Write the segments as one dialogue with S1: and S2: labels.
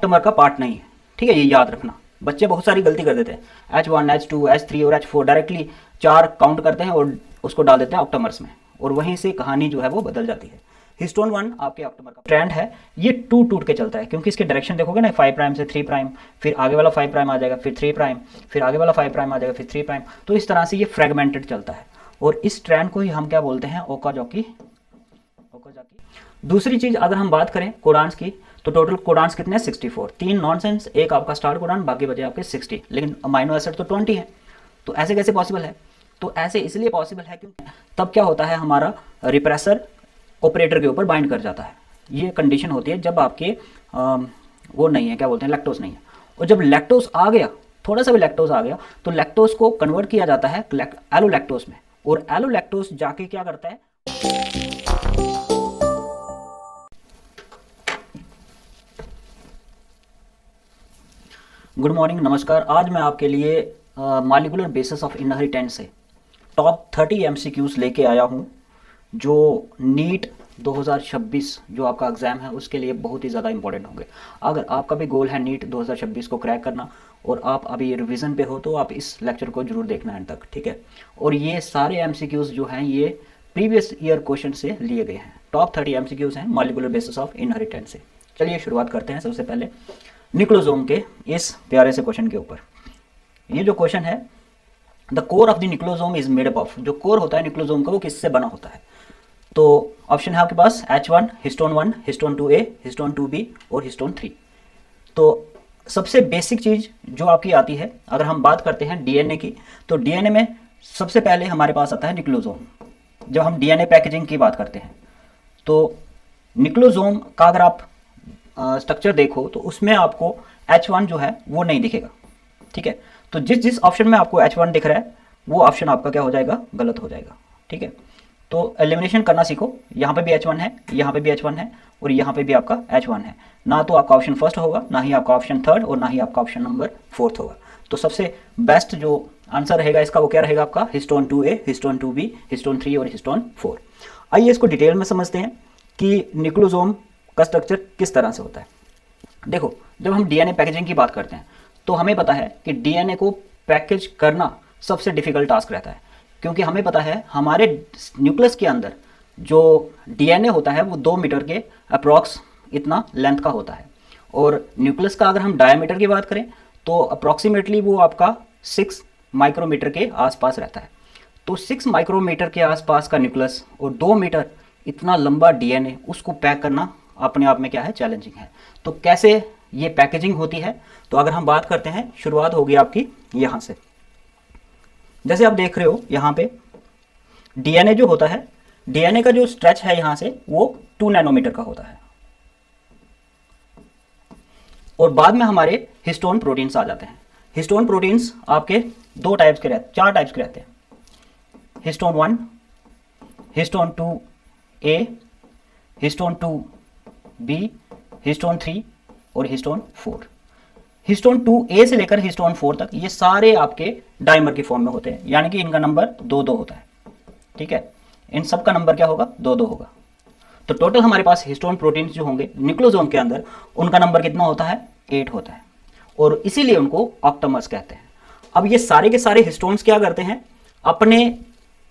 S1: Octamer का part नहीं है। ठीक है, ये याद रखना। बच्चे बहुत सारी गलती कर देते हैं, H1 H2 H3 और H4 डायरेक्टली 4 काउंट करते हैं और उसको डाल देते हैं ऑक्टेमर्स में, और वहीं से कहानी जो है वो बदल जाती है। हिस्टोन 1 आपके ऑक्टेमर का ट्रेंड है, ये टूट टूट के चलता है, क्योंकि इसके डायरेक्शन देखोगे ना, 5 प्राइम से 3 प्राइम, फिर आगे वाला 5 प्राइम आ जाएगा, फिर 3 प्राइम, फिर आगे वाला 5 प्राइम आ जाएगा, फिर 3 प्राइम। तो इस तरह से ये फ्रेगमेंटेड चलता है, और इस ट्रेंड को ही हम क्या बोलते हैं, ओकाज़की। दूसरी चीज अगर हम बात करें कोडान्स की, तो टोटल कोडान्स कितने हैं, 64। 3 नॉनसेंस, एक आपका स्टार्ट कोडान, बाकी बचे आपके 60, लेकिन अमाइनो एसिड तो 20 है। तो ऐसे कैसे पॉसिबल है? तो ऐसे इसलिए पॉसिबल है क्योंकि तब क्या होता है, हमारा रिप्रेसर ऑपरेटर के ऊपर बाइंड कर जाता है। ये कंडीशन होती है जब आपके वो नहीं है, क्या बोलते हैं, लैक्टोज नहीं है। और जब लैक्टोज आ गया, थोड़ा सा भी लैक्टोज आ गया, तो लैक्टोज को कन्वर्ट किया जाता है एलोलैक्टोज में, और एलोलैक्टोज जाके क्या करता है, गुड मॉर्निंग, नमस्कार। आज मैं आपके लिए मॉलिक्यूलर बेसिस ऑफ इनहेरिटेंस से टॉप 30 एमसीक्यूज लेके आया हूँ, जो नीट 2026 जो आपका एग्ज़ाम है उसके लिए बहुत ही ज़्यादा इंपॉर्टेंट होंगे। अगर आपका भी गोल है नीट 2026 को क्रैक करना और आप अभी रिवीजन पे हो, तो आप इस लेक्चर को जरूर देखना एंड तक, ठीक है। और ये सारे एमसीक्यूज जो हैं ये प्रीवियस ईयर क्वेश्चन से लिए गए हैं। टॉप 30 एमसीक्यूज हैं मॉलिक्यूलर बेसिस ऑफ इनहेरिटेंस से। चलिए शुरुआत करते हैं सबसे पहले निक्लोजोम के इस प्यारे से क्वेश्चन के ऊपर। ये जो क्वेश्चन है, the core of the nucleosome is made up of, जो कोर होता है निक्लोजोम का वो किससे बना होता है? तो ऑप्शन है आपके पास H1, histone 1, histone 2A, histone 2B और हिस्टोन 3। तो सबसे बेसिक चीज जो आपकी आती है, अगर हम बात करते हैं डीएनए की, तो डीएनए में सबसे पहले हमारे पास आता है निक्लोजोम। जब हम डीएनए पैकेजिंग की बात करते हैं, तो निक्लोजोम का अगर आप स्ट्रक्चर देखो, तो उसमें आपको H1 जो है वो नहीं दिखेगा, ठीक है। तो जिस जिस ऑप्शन में आपको H1 दिख रहा है, वो ऑप्शन आपका क्या हो जाएगा, गलत हो जाएगा, ठीक है। तो एलिमिनेशन करना सीखो। यहाँ पे भी H1 है, यहाँ पे भी H1 है, और यहाँ पे भी आपका H1 है। ना तो आपका ऑप्शन फर्स्ट होगा, ना ही आपका ऑप्शन थर्ड, और ना ही आपका ऑप्शन नंबर फोर्थ होगा। तो सबसे बेस्ट जो आंसर रहेगा इसका, वो क्या रहेगा आपका, histone 2A, histone 2B, histone 3 और हिस्टोन 4। आइए इसको डिटेल में समझते हैं कि निक्लोजोम का स्ट्रक्चर किस तरह से होता है। देखो, जब हम डीएनए पैकेजिंग की बात करते हैं, तो हमें पता है कि डीएनए को पैकेज करना सबसे डिफिकल्ट टास्क रहता है, क्योंकि हमें पता है हमारे न्यूक्लियस के अंदर जो डीएनए होता है वो 2 मीटर के अप्रॉक्स इतना लेंथ का होता है, और न्यूक्लियस का अगर हम डायमीटर की बात करें तो अप्रॉक्सीमेटली वो आपका 6 माइक्रोमीटर के आसपास रहता है। तो 6 माइक्रोमीटर के आसपास का न्यूक्लियस और 2 मीटर इतना लंबा डीएनए, उसको पैक करना अपने आप में क्या है, चैलेंजिंग है। तो कैसे ये पैकेजिंग होती है? तो अगर हम बात करते हैं, शुरुआत होगी आपकी यहां से। जैसे आप देख रहे हो यहाँ पे डीएनए जो होता है, डीएनए का जो स्ट्रेच है यहां से वो 2 नैनोमीटर का होता है, और बाद में हमारे हिस्टोन प्रोटीन्स आ जाते हैं। हिस्टोन प्रोटीन्स आपके 4 टाइप्स के रहते हैं, histone 1, histone 2A, histone 2B, histone 3 और हिस्टोन 4। हिस्टोन 2A से लेकर हिस्टोन 4 तक ये सारे आपके डाइमर की फॉर्म में होते हैं, यानी कि इनका नंबर 2-2 होता है, ठीक है। इन सब का नंबर क्या होगा, 2-2 होगा। तो टोटल हमारे पास हिस्टोन प्रोटीन्स जो होंगे निक्लोजोम के अंदर, उनका नंबर कितना होता है, 8 होता है, और इसीलिए उनको ऑक्टोमर्स कहते हैं। अब ये सारे के सारे हिस्टोन्स क्या करते हैं, अपने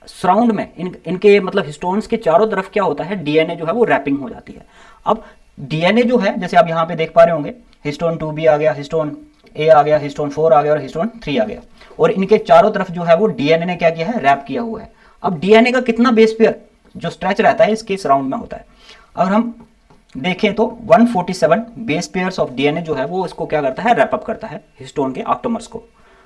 S1: सराउंड में इनके मतलब हिस्टोन्स के चारों तरफ क्या होता है, डीएनए जो है वो रैपिंग हो जाती है। अब डीएनए जो है, जैसे आप यहाँ पे देख पा रहे होंगे, हिस्टोन 2B आ गया, हिस्टोन A आ गया, हिस्टोन 4 आ गया और हिस्टोन 3 आ गया, और इनके चारों तरफ जो है वो डीएनए ने क्या किया है, रैप किया हुआ है। अब डीएनए का कितना बेस पेयर जो स्ट्रेच रहता है इसके सराउंड में होता है, अगर हम देखें तो 147 बेस पेयर्स ऑफ डीएनए जो है वो इसको क्या करता है, रैप अप करता है हिस्टोन के ऑक्टोमर्स को।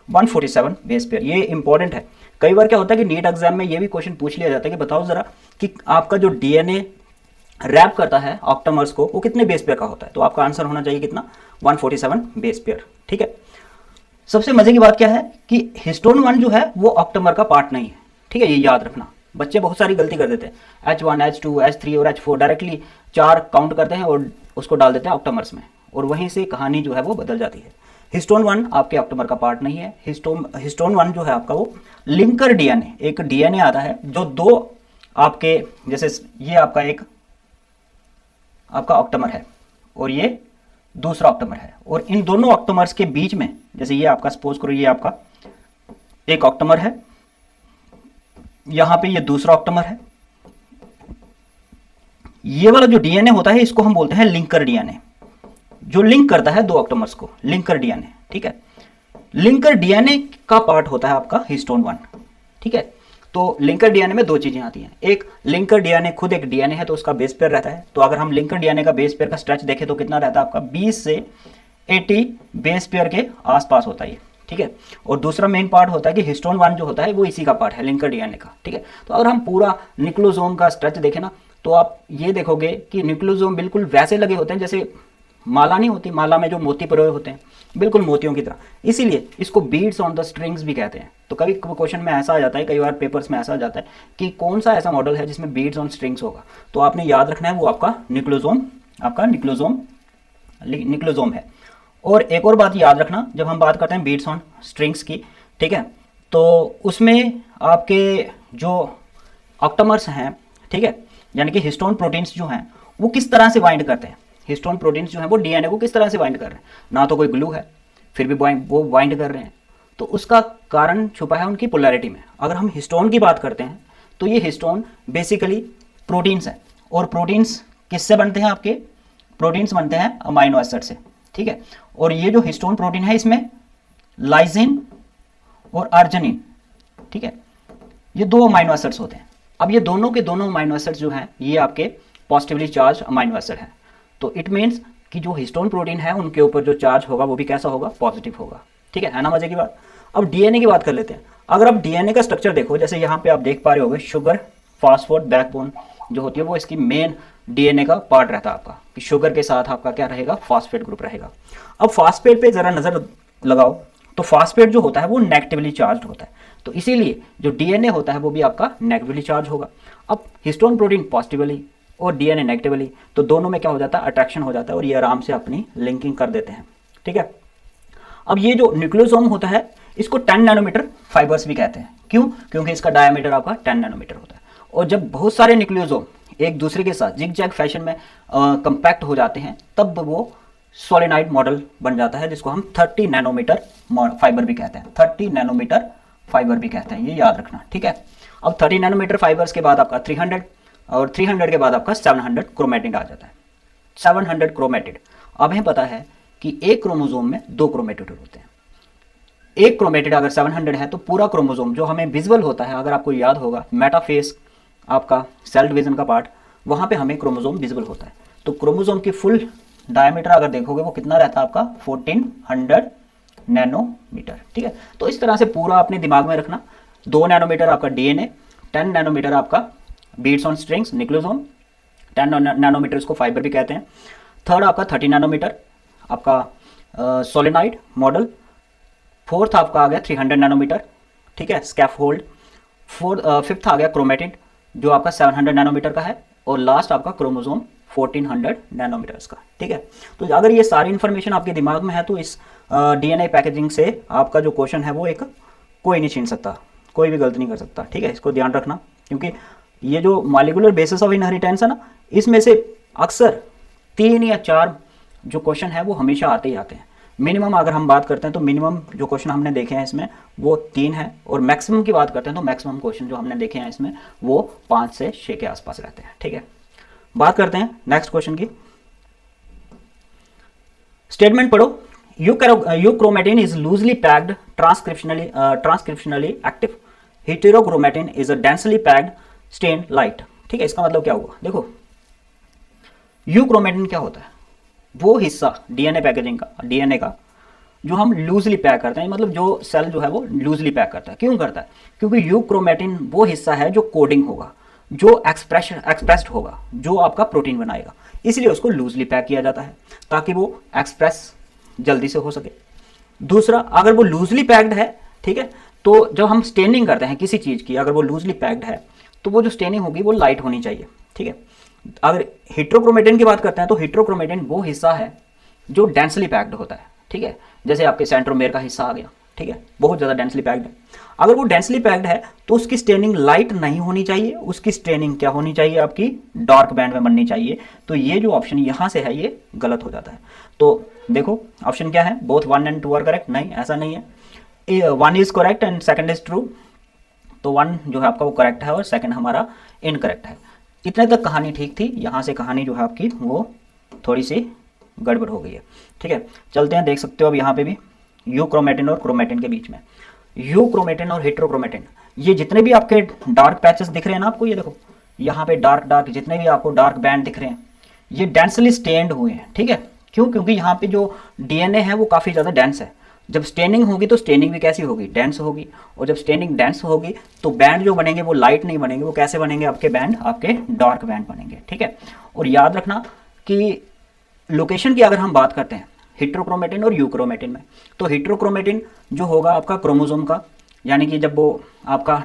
S1: 147 बेस पेयर, ये इंपॉर्टेंट है। कई बार क्या होता है कि नीट एग्जाम में ये भी क्वेश्चन पूछ लिया जाता है कि बताओ जरा कि आपका जो डीएनए रैप करता है ऑक्टोमर्स को, वो कितने बेस पेयर का होता है? तो आपका आंसर होना चाहिए कितना, 147 बेस पेयर, ठीक है। सबसे मजे की बात क्या है कि हिस्टोन 1 जो है वो ऑक्टोमर का पार्ट नहीं है, ठीक है, ये याद रखना। बच्चे बहुत सारी गलती कर देते हैं, H1 H2 H3 और H4 डायरेक्टली 4 काउंट करते हैं और उसको डाल देते हैं ऑक्टोमर्स में, और वहीं से कहानी जो है वो बदल जाती है। हिस्टोन 1 आपके ऑक्टोमर का पार्ट नहीं है। हिस्टोन 1 जो है आपका वो लिंकर डीएनए, एक डीएनए आता है जो 2 आपके, जैसे ये आपका एक आपका ऑक्टोमर है और ये दूसरा ऑक्टोमर है। और इन दोनों ऑक्टोमर्स के बीच में, जैसे ये आपका सपोज करो ये आपका एक ऑक्टोमर है, यहां पे ये दूसरा ऑक्टोमर है। ये वाला जो डीएनए होता है इसको हम बोलते हैं लिंकर डीएनए, जो लिंक करता है दो ऑक्टोमर्स को, लिंकर डीएनए। ठीक है, लिंकर डीएनए का पार्ट होता है आपका हिस्टोन 1। ठीक है, तो लिंकर डीएनए में दो चीजें आती हैं। एक, लिंकर डीएनए खुद एक डीएनए है तो उसका बेस पेयर रहता है। तो अगर हम लिंकर डीएनए का बेस पेयर का स्ट्रेच देखें तो कितना रहता है आपका, 20 से 80 बेस पेयर के आसपास होता है। ठीक है, और दूसरा मेन पार्ट होता है कि हिस्टोन 1 जो होता है वो इसी का पार्ट है, लिंकर डीएनए का। ठीक है, तो अगर हम पूरा न्यूक्लियोसोम का स्ट्रेच देखें ना, तो आप ये देखोगे कि न्यूक्लियोसोम बिल्कुल वैसे लगे होते हैं जैसे माला नहीं होती, माला में जो मोती परोए होते हैं, बिल्कुल मोतियों की तरह। इसीलिए इसको बीड्स ऑन द स्ट्रिंग्स भी कहते हैं। तो कभी क्वेश्चन में ऐसा आ जाता है, कई बार पेपर्स में ऐसा आ जाता है कि कौन सा ऐसा मॉडल है जिसमें बीड्स ऑन स्ट्रिंग्स होगा, तो आपने याद रखना है वो आपका न्यूक्लियोसोम है। और एक और बात याद रखना, जब हम बात करते हैं बीड्स ऑन स्ट्रिंग्स की, ठीक है, तो उसमें आपके जो ऑक्टोमर्स हैं, ठीक है, यानी कि हिस्टोन प्रोटीन्स जो हैं वो किस तरह से बाइंड करते हैं। हिस्टोन प्रोटीन्स जो हैं वो डीएनए को किस तरह से बाइंड कर रहे हैं, ना तो कोई ग्लू है फिर भी वो बाइंड कर रहे हैं। तो उसका कारण छुपा है उनकी पोलैरिटी में। अगर हम हिस्टोन की बात करते हैं तो ये हिस्टोन बेसिकली प्रोटीन्स है, और प्रोटीन्स किससे बनते हैं, आपके प्रोटीन्स बनते हैं अमाइनो एसिड से। ठीक है, और ये जो हिस्टोन प्रोटीन है इसमें लाइसिन और अर्जिनिन, ठीक है, ये दो अमाइनो एसिड्स होते हैं। अब ये दोनों के दोनों अमाइनो एसिड्स जो हैं ये आपके पॉजिटिवली चार्ज अमाइनो एसिड हैं। तो इट मीन्स कि जो हिस्टोन प्रोटीन है उनके ऊपर जो चार्ज होगा वो भी कैसा होगा, पॉजिटिव होगा। ठीक है ना, मजे की बात। अब डीएनए की बात कर लेते हैं। अगर आप डीएनए का स्ट्रक्चर देखो, जैसे यहाँ पे आप देख पा रहे होगे शुगर फास्फोड बैकबोन जो होती है वो इसकी मेन डीएनए का पार्ट रहता है आपका, कि शुगर के साथ आपका क्या रहेगा, फास्फेट ग्रुप रहेगा। अब फास्फेट पे जरा नजर लगाओ, तो फास्फेट जो होता है वो नेगेटिवली चार्ज होता है, तो इसीलिए जो डीएनए होता है वो भी आपका नेगेटिवली चार्ज होगा। अब हिस्टोन प्रोटीन पॉजिटिवली और डीएनए नेगेटिवली, तो दोनों में क्या हो जाता है, अट्रैक्शन हो जाता है और ये आराम से अपनी लिंकिंग कर देते हैं। ठीक है, अब ये जो न्यूक्लियोसोम होता है इसको 10 नैनोमीटर फाइबर्स भी कहते हैं। क्यों? क्योंकि इसका डायमीटर आपका 10 नैनोमीटर होता है। और जब बहुत सारे न्यूक्लियोसोम एक दूसरे के साथ जिग जैग फैशन में कंपैक्ट हो जाते हैं तब वो सोलेनाइड मॉडल बन जाता है, जिसको हम 30 नैनोमीटर फाइबर भी कहते हैं। 30 नैनोमीटर फाइबर भी कहते हैं, ये याद रखना। ठीक है, अब 30 नैनोमीटर फाइबर्स के बाद आपका 300 और 300 के बाद आपका 700 क्रोमेटिड आ जाता है। 700 क्रोमेटिड। अब हमें पता है कि एक क्रोमोसोम में 2 क्रोमेटिड होते हैं। एक क्रोमेटिड अगर 700 है तो पूरा क्रोमोसोम जो हमें विजुअल होता है, अगर आपको याद होगा मेटाफेस आपका सेल डिवीजन का पार्ट, वहां पे हमें क्रोमोसोम विजुअल होता है। तो क्रोमोसोम की फुल डायमीटर अगर देखोगे वो कितना रहता है आपका, 1400 नैनोमीटर। ठीक है, तो इस तरह से पूरा अपने दिमाग में रखना। 2 नैनोमीटर आपका डीएनए, 10 नैनोमीटर आपका beads on strings nucleosome, 10 nanometre इसको फाइबर भी कहते हैं। थर्ड आपका 30 नैनोमीटर आपका सोलेनाइड मॉडल। फोर्थ आपका आ गया 300 नैनोमीटर, ठीक है, स्कैफोल्ड। फिफ्थ आ गया क्रोमेटिड जो आपका 700 नैनोमीटर का है, और लास्ट आपका क्रोमोसोम 1400 नैनोमीटर्स का। ठीक है, तो अगर ये सारी इंफॉर्मेशन आपके दिमाग में है तो इस डीएनए पैकेजिंग से आपका जो क्वेश्चन है वो एक कोई नहीं छीन सकता, कोई भी गलती नहीं कर सकता। ठीक है, इसको ध्यान रखना, क्योंकि ये जो मॉलिक्यूलर बेसिस ऑफ इनहेरिटेंस है ना, इसमें से अक्सर 3 या 4 जो क्वेश्चन है वो हमेशा आते ही आते हैं। मिनिमम अगर हम बात करते हैं तो मिनिमम जो क्वेश्चन हमने देखे हैं इसमें वो 3 है, और मैक्सिमम की बात करते हैं तो मैक्सिमम क्वेश्चन जो हमने देखे हैं इसमें वो 5 से 6 के आसपास रहते हैं। ठीक है, बात करते हैं नेक्स्ट क्वेश्चन की। स्टेटमेंट पढ़ो। Euchromatin is loosely packed transcriptionally active, heterochromatin is a densely packed stain light. ठीक है, इसका मतलब क्या हुआ, देखो यूक्रोमेटिन क्या होता है, वो हिस्सा डीएनए पैकेजिंग का, डीएनए का जो हम लूजली पैक करते हैं, मतलब जो सेल जो है वो लूजली पैक करता है। क्यों करता है? क्योंकि यूक्रोमेटिन वो हिस्सा है जो कोडिंग होगा, जो एक्सप्रेस्ड होगा, जो आपका प्रोटीन बनाएगा, इसलिए उसको लूजली पैक किया जाता है ताकि वो एक्सप्रेस जल्दी से हो सके। दूसरा, अगर वो लूजली पैक्ड है, ठीक है, तो जब हम स्टेनिंग करते हैं किसी चीज की, अगर वो लूजली पैक्ड है तो वो जो स्टेनिंग होगी वो लाइट होनी चाहिए। ठीक है, अगर हेटेरोक्रोमेटिन की बात करते हैं तो हेटेरोक्रोमेटिन वो हिस्सा है जो डेंसली पैक्ड होता है। ठीक है, जैसे आपके सेंट्रोमेयर का हिस्सा आ गया, ठीक है, बहुत ज़्यादा डेंसली पैक्ड है। अगर वो डेंसली पैक्ड है तो उसकी स्टेनिंग लाइट नहीं होनी चाहिए, उसकी स्टेनिंग क्या होनी चाहिए, आपकी डार्क बैंड में बननी चाहिए। तो ये जो ऑप्शन यहाँ से है ये गलत हो जाता है। तो देखो ऑप्शन क्या है, बोथ 1 and 2 आर करेक्ट, नहीं ऐसा नहीं है, 1 is correct and second is true. तो 1 जो है आपका वो करेक्ट है और सेकंड हमारा इनकरेक्ट है। इतने तक कहानी ठीक थी, यहाँ से कहानी जो है आपकी वो थोड़ी सी गड़बड़ हो गई है। ठीक है, चलते हैं, देख सकते हो अब यहाँ पे भी यू क्रोमेटिन और क्रोमेटिन के बीच में, यू क्रोमेटिन और हेट्रोक्रोमेटिन, ये जितने भी आपके डार्क पैचेस दिख रहे हैं ना आपको, ये देखो यहाँ पे डार्क डार्क जितने भी आपको डार्क बैंड दिख रहे हैं ये डेंसली स्टेन्ड हुए हैं। ठीक है, क्यों, क्योंकि यहाँ पे जो डीएनए है वो काफ़ी ज़्यादा डेंस है। जब स्टेनिंग होगी तो स्टेनिंग भी कैसी होगी, डेंस होगी, और जब स्टेनिंग डेंस होगी तो बैंड जो बनेंगे वो लाइट नहीं बनेंगे, वो कैसे बनेंगे, आपके बैंड आपके डार्क बैंड बनेंगे। ठीक है, और याद रखना कि लोकेशन की अगर हम बात करते हैं हेट्रोक्रोमेटिन और यूक्रोमेटिन में, तो हेट्रोक्रोमेटिन जो होगा आपका क्रोमोसोम का, यानी कि जब वो आपका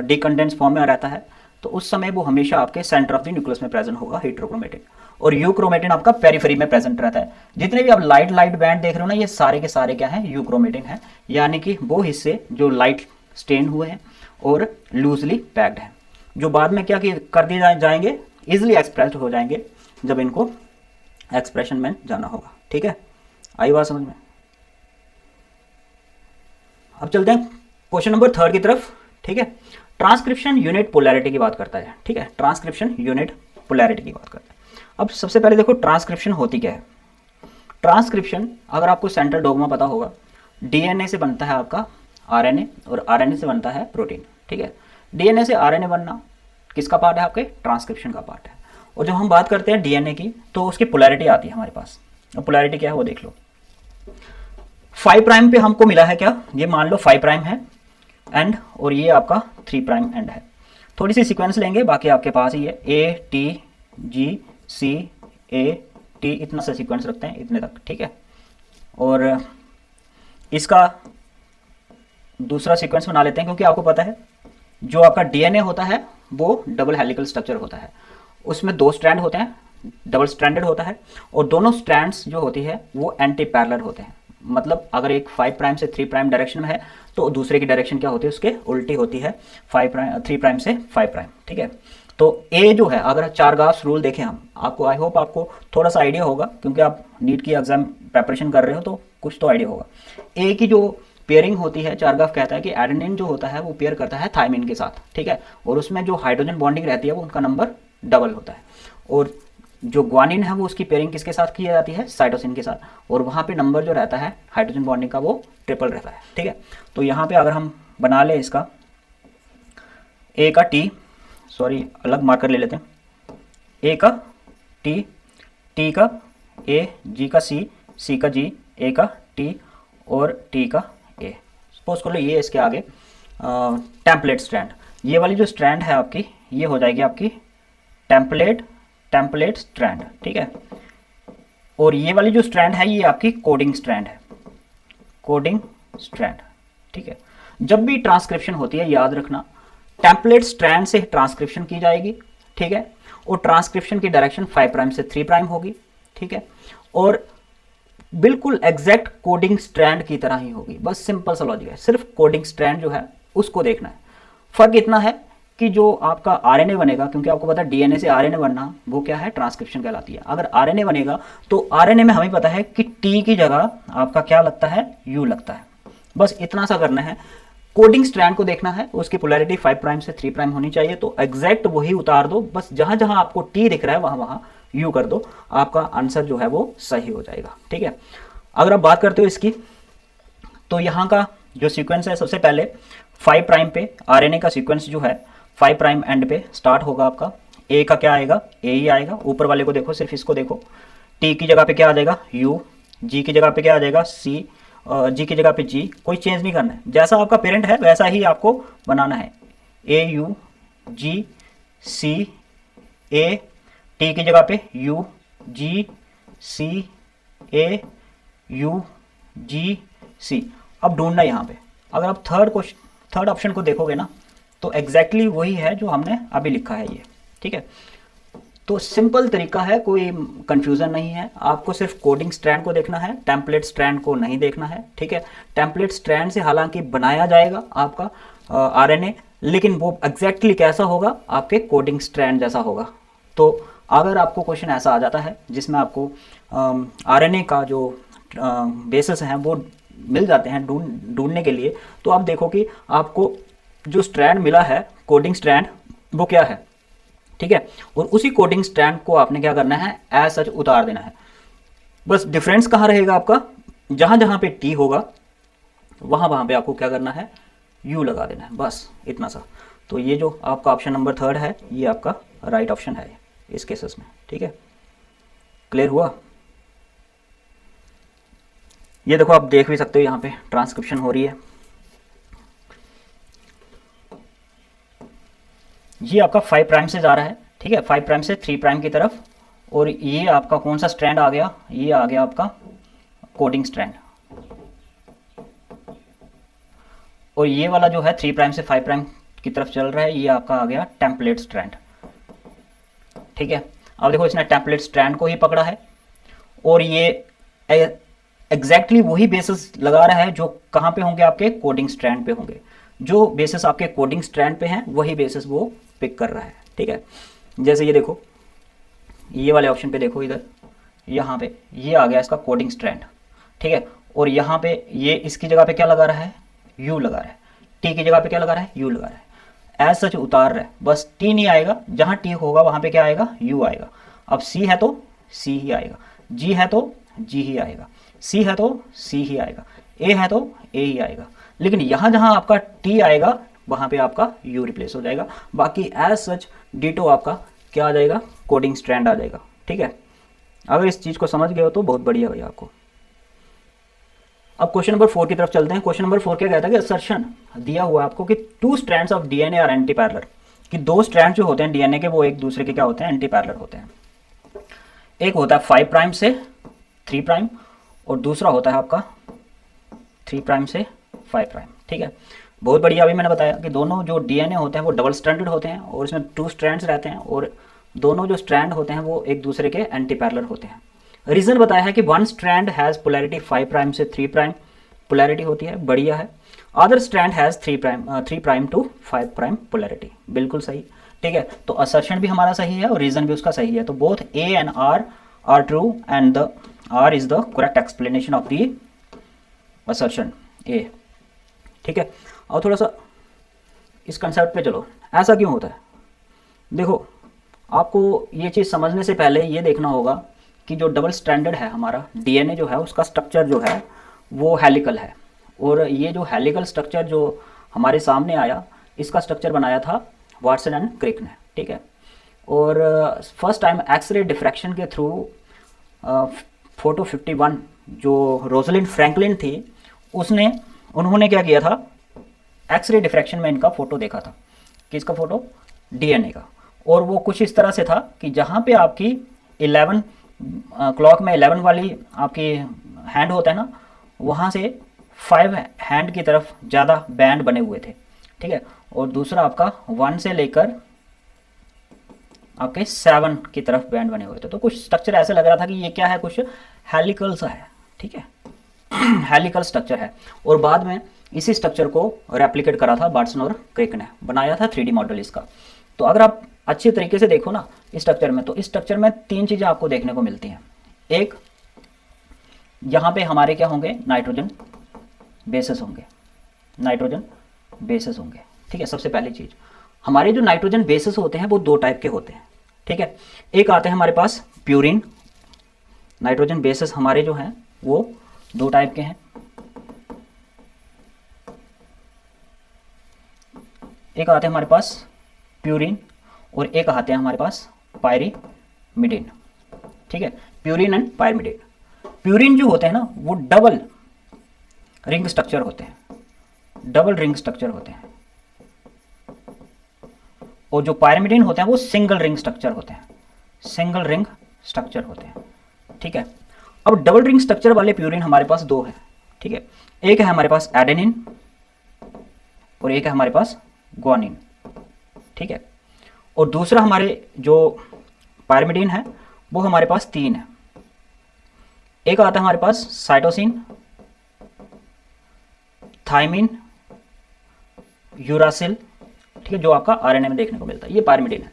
S1: डिकंडेंस फॉर्म में रहता है तो उस समय वो हमेशा आपके सेंटर ऑफ द न्यूक्लियस में प्रेजेंट होगा हेट्रोक्रोमेटिन, और यूक्रोमेटिन आपका पेरिफेरी में प्रेजेंट रहता है। जितने भी आप लाइट लाइट बैंड देख रहे हो ना, ये सारे के सारे क्या हैं, यूक्रोमेटिन है, यानी कि वो हिस्से जो लाइट स्टेन हुए हैं और लूजली पैक्ड हैं, जो बाद में क्या कर दिए जाएंगे, इजिली एक्सप्रेस्ड हो जाएंगे जब इनको एक्सप्रेशन में जाना होगा। ठीक है, आई बात समझ में। अब चलते हैं क्वेश्चन नंबर 3 की तरफ। ठीक है, ट्रांसक्रिप्शन यूनिट पोलैरिटी की बात करता है। ठीक है, ट्रांसक्रिप्शन यूनिट पोलैरिटी की बात करता है। अब सबसे पहले देखो ट्रांसक्रिप्शन होती क्या है। ट्रांसक्रिप्शन अगर आपको सेंट्रल डोग्मा पता होगा, डीएनए से बनता है आपका आरएनए और आरएनए से बनता है प्रोटीन। ठीक है, डीएनए से आरएनए बनना किसका पार्ट है, आपके ट्रांसक्रिप्शन का पार्ट है। और जब हम बात करते हैं डीएनए की तो उसकी पोलैरिटी आती है हमारे पास। अब पोलैरिटी क्या है वो देख लो। 5 प्राइम पे हमको मिला है क्या, ये मान लो 5 प्राइम है एंड, और ये आपका 3 प्राइम एंड है। थोड़ी सी सीक्वेंस लेंगे, बाकी आपके पास ही है A T G C A T, इतना सा सीक्वेंस रखते हैं इतने तक। ठीक है, और इसका दूसरा सीक्वेंस बना लेते हैं, क्योंकि आपको पता है जो आपका डीएनए होता है वो डबल हेलिकल स्ट्रक्चर होता है, उसमें 2 स्ट्रैंड होते हैं, डबल स्ट्रैंडेड होता है, और दोनों स्ट्रैंड्स जो होती है वो एंटी पैरेलल होते हैं। मतलब अगर एक 5 प्राइम से 3 प्राइम डायरेक्शन में है तो दूसरे की डायरेक्शन क्या होती है, उसके उल्टी होती है, 3 प्राइम से 5 प्राइम। ठीक है, तो ए जो है, अगर 4 गाउस रूल देखें हम, आपको आई होप आपको थोड़ा सा आइडिया होगा, क्योंकि आप नीट की एग्जाम प्रेपरेशन कर रहे हो तो कुछ तो आइडिया होगा। ए की जो पेयरिंग होती है, चारगाफ कहता है कि एडेनिन जो होता है वो पेयर करता है थायमिन के साथ। ठीक है, और उसमें जो हाइड्रोजन बॉन्डिंग रहती है वो उनका नंबर डबल होता है, और जो ग्वानिन है वो उसकी पेयरिंग किसके साथ की जाती है, साइटोसिन के साथ, और वहाँ पे नंबर जो रहता है हाइड्रोजन बॉन्डिंग का वो ट्रिपल रहता है। ठीक है, तो यहाँ पे अगर हम बना ले इसका ए का टी, सॉरी अलग मार्कर ले लेते हैं, ए का टी, टी का ए, जी का सी, सी का जी, ए का टी और टी का ए। सपोज कर लो ये इसके आगे टेम्पलेट स्ट्रैंड, ये वाली जो स्ट्रैंड है आपकी ये हो जाएगी आपकी टेम्पलेट स्ट्रैंड। ठीक है, और ये वाली जो स्ट्रैंड है ये आपकी कोडिंग स्ट्रैंड है, कोडिंग स्ट्रैंड। ठीक है, जब भी ट्रांसक्रिप्शन होती है याद रखना टेम्पलेट स्ट्रैंड से ट्रांसक्रिप्शन की जाएगी। ठीक है, और ट्रांसक्रिप्शन की डायरेक्शन 5 प्राइम से 3 प्राइम होगी। ठीक है, और बिल्कुल एग्जैक्ट कोडिंग स्ट्रैंड की तरह ही होगी, बस सिंपल सा लॉजिक है, सिर्फ कोडिंग स्ट्रैंड जो है उसको देखना है। फर्क इतना है कि जो आपका आरएनए बनेगा, क्योंकि आपको पता है डीएनए से आरएनए बनना वो क्या है, ट्रांसक्रिप्शन कहलाती है। अगर आरएनए बनेगा तो आरएनए में हमें पता है कि टी की जगह आपका क्या लगता है, यू लगता है, बस इतना सा करना है। कोडिंग स्ट्रैंड को देखना है, उसकी पोलैरिटी 5 प्राइम से 3 प्राइम होनी चाहिए, तो एग्जैक्ट वही उतार दो, बस जहां जहां आपको टी दिख रहा है वहां वहां यू कर दो, आपका आंसर जो है वो सही हो जाएगा। ठीक है, अगर आप बात करते हो इसकी, तो यहाँ का जो सीक्वेंस है सबसे पहले 5 प्राइम पे आरएनए का सीक्वेंस जो है 5 प्राइम एंड पे स्टार्ट होगा आपका। ए का क्या आएगा, ए ही आएगा, ऊपर वाले को देखो, सिर्फ इसको देखो। टी की जगह पे क्या आ जाएगा, यू, जी की जगह पे क्या आ जाएगा, सी, जी की जगह पे जी, कोई चेंज नहीं करना है, जैसा आपका पेरेंट है वैसा ही आपको बनाना है। ए you ji C A, T की जगह पे you ji C A you जी सी। अब ढूंढना यहाँ पे, अगर आप थर्ड ऑप्शन को देखोगे ना तो एग्जैक्टली वही है जो हमने अभी लिखा है ये। ठीक है, तो सिंपल तरीका है, कोई कंफ्यूजन नहीं है, आपको सिर्फ कोडिंग स्ट्रैंड को देखना है, टेम्पलेट स्ट्रैंड को नहीं देखना है, ठीक है। टेम्पलेट स्ट्रैंड से हालांकि बनाया जाएगा आपका आरएनए, लेकिन वो एग्जैक्टली कैसा होगा, आपके कोडिंग स्ट्रैंड जैसा होगा। तो अगर आपको क्वेश्चन ऐसा आ जाता है जिसमें आपको आरएनए का जो बेसिस हैं वो मिल जाते हैं ढूंढने के लिए, तो आप देखो कि आपको जो स्ट्रैंड मिला है कोडिंग स्ट्रैंड वो क्या है, ठीक है। और उसी कोडिंग स्ट्रैंड को आपने क्या करना है, एज सच उतार देना है। बस डिफरेंस कहाँ रहेगा आपका, जहां जहां पे टी होगा वहां वहां पे आपको क्या करना है, यू लगा देना है, बस इतना सा। तो ये जो आपका ऑप्शन नंबर 3 है ये आपका राइट ऑप्शन है इस केसेस में, ठीक है। क्लियर हुआ? ये देखो आप देख भी सकते हो यहाँ पे ट्रांसक्रिप्शन हो रही है। ये आपका 5 प्राइम से जा रहा है, ठीक है, 5 प्राइम से 3 प्राइम की तरफ। और ये आपका कौन सा स्ट्रैंड आ गया, ये आ गया आपका कोडिंग स्ट्रैंड। और ये वाला जो है 3 प्राइम से 5 प्राइम की तरफ चल रहा है, ये आपका आ गया टेम्पलेट स्ट्रैंड, ठीक है। अब देखो इसने टेम्पलेट स्ट्रैंड को ही पकड़ा है और ये एग्जैक्टली वही बेसिस लगा रहा है जो कहाँ पे होंगे, आपके कोडिंग स्ट्रैंड पे होंगे। जो बेसिस आपके कोडिंग स्ट्रैंड पे हैं वही बेसिस वो पिक कर रहा है, ठीक है। जैसे ये देखो, ये वाले ऑप्शन पे देखो, इधर यहाँ पे ये आ गया इसका कोडिंग स्ट्रैंड, ठीक है। और यहाँ पे ये इसकी जगह पे क्या लगा रहा है, यू लगा रहा है। टी की जगह पे क्या लगा रहा है, यू लगा रहा है। एज सच उतार रहा है, बस टी नहीं आएगा, जहाँ टी होगा वहाँ पे क्या आएगा, यू आएगा। अब सी है तो सी ही आएगा, जी है तो जी ही आएगा, सी है तो सी ही आएगा, ए है तो ए ही आएगा। लेकिन यहाँ जहाँ आपका टी आएगा वहाँ पे आपका यू रिप्लेस हो जाएगा। बाकी एज सच डिटो आपका क्या आ जाएगा, कोडिंग स्ट्रैंड आ जाएगा, ठीक है। अगर इस चीज़ को समझ गए हो तो बहुत बढ़िया भैया आपको। अब क्वेश्चन नंबर 4 की तरफ चलते हैं। क्वेश्चन नंबर 4 क्या कहता है कि असर्शन दिया हुआ है आपको कि 2 strands of DNA are anti parallel, कि 2 स्ट्रैंड जो होते हैं डीएनए के वो एक दूसरे के क्या होते हैं, एंटी पैरेलल होते हैं। एक होता है 5 प्राइम से 3 प्राइम और दूसरा होता है आपका 3 प्राइम से 5 प्राइम, ठीक है। बहुत बढ़िया, अभी मैंने बताया कि दोनों जो डीएनए होते हैं वो डबल स्ट्रैंडेड होते हैं और इसमें 2 स्ट्रैंड्स रहते हैं और दोनों जो स्ट्रैंड होते हैं वो एक दूसरे के एंटी पैरेलल होते हैं। रीजन बताया है कि 1 स्ट्रैंड हैज़ पोलैरिटी 5 प्राइम से 3 प्राइम पोलैरिटी होती है, बढ़िया है। Other strand has 3 prime to 5 prime polarity, बिल्कुल सही, ठीक है। तो असर्शन भी हमारा सही है और रीजन भी उसका सही है। तो both A and R are true and the R is the correct explanation of the assertion A, ठीक है। और थोड़ा सा इस कंसेप्ट पे चलो, ऐसा क्यों होता है। देखो आपको ये चीज़ समझने से पहले ये देखना होगा कि जो डबल स्ट्रैंडेड है हमारा डीएनए जो है उसका स्ट्रक्चर जो है वो हेलिकल है। और ये जो हेलिकल स्ट्रक्चर जो हमारे सामने आया इसका स्ट्रक्चर बनाया था वाटसन एंड क्रिक ने, ठीक है। और फर्स्ट टाइम एक्सरे डिफ्रैक्शन के थ्रू फोटो 51 जो रोजलिंड फ्रैंकलिन थी उन्होंने क्या किया था, एक्सरे डिफ्रैक्शन में इनका फोटो देखा था, किसका फोटो, डीएनए का। और वो कुछ इस तरह से था कि जहाँ पे आपकी 11 क्लॉक में 11 वाली आपकी हैंड होता है ना, वहाँ से 5 हैंड की तरफ ज़्यादा बैंड बने हुए थे, ठीक है। और दूसरा आपका 1 से लेकर आपके 7 की तरफ बैंड बने हुए थे। तो कुछ स्ट्रक्चर ऐसे लग रहा था कि ये क्या है, कुछ हेलिकल सा है, ठीक है। हेलिकल स्ट्रक्चर है। और बाद में इसी स्ट्रक्चर को रेप्लिकेट करा था वाटसन और क्रिक ने, बनाया था 3D मॉडल इसका। तो अगर आप अच्छे तरीके से देखो ना इस स्ट्रक्चर में, तो इस स्ट्रक्चर में 3 चीज़ें आपको देखने को मिलती हैं। एक, यहाँ पे हमारे क्या होंगे, नाइट्रोजन बेसेस होंगे, नाइट्रोजन बेसेस होंगे, ठीक है। सबसे पहली चीज़, हमारे जो नाइट्रोजन बेसेस होते हैं वो 2 टाइप के होते हैं, ठीक है। एक आते हैं हमारे पास प्यूरिन, नाइट्रोजन बेसेस हमारे जो हैं वो 2 टाइप के हैं। एक आते हैं हमारे पास प्यूरिन और एक आते हैं हमारे पास पायरीमिडिन, ठीक है। Purine and पायरीमिडिन। प्यूरिन जो होते हैं ना वो डबल रिंग स्ट्रक्चर होते हैं, डबल रिंग स्ट्रक्चर होते हैं। और जो पायरीमिडिन होते हैं वो सिंगल रिंग स्ट्रक्चर होते हैं, सिंगल रिंग स्ट्रक्चर होते हैं, ठीक है। अब डबल रिंग स्ट्रक्चर वाले प्यूरिन हमारे पास 2 हैं, ठीक है। एक है हमारे पास एडेनिन और एक है हमारे पास ग्वानिन, ठीक है। और दूसरा हमारे जो पायरिमिडीन है वो हमारे पास 3 है। एक आता है हमारे पास साइटोसिन, थाइमिन, यूरासिल, ठीक है, जो आपका आरएनए में देखने को मिलता है, ये पायरिमिडीन है।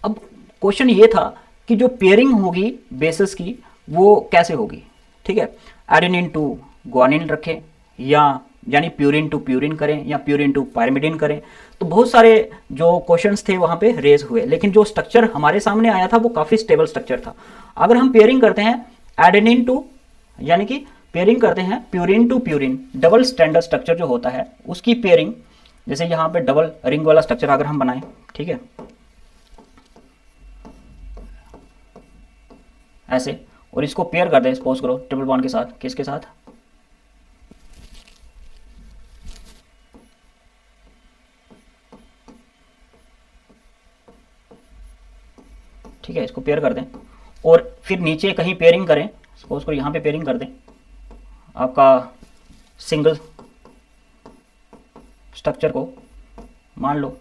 S1: अब क्वेश्चन ये था कि जो पेयरिंग होगी बेसिस की वो कैसे होगी, ठीक है, एडेनिन टू ग्वानिन रखें या यानी प्यूरिन टू प्यूरिन करें या प्यूरिन टू पायरिमिडीन करें। तो बहुत सारे जो क्वेश्चंस थे वहाँ पे रेज हुए, लेकिन जो स्ट्रक्चर हमारे सामने आया था वो काफ़ी स्टेबल स्ट्रक्चर था। अगर हम पेयरिंग करते हैं एडेनिन टू यानी कि पेयरिंग करते हैं purine to purine, double standard structure जो होता है उसकी पेयरिंग, जैसे यहाँ पे डबल रिंग वाला स्ट्रक्चर अगर हम बनाएं, ठीक है, ऐसे, और इसको पेयर कर दें, सपोज करो ट्रिपल बॉन्ड के साथ, किसके साथ, ठीक है, इसको पेयर कर दें और फिर नीचे कहीं पेयरिंग करें, सपोज करो यहाँ पे पेयरिंग कर दें आपका सिंगल स्ट्रक्चर को, मान लो,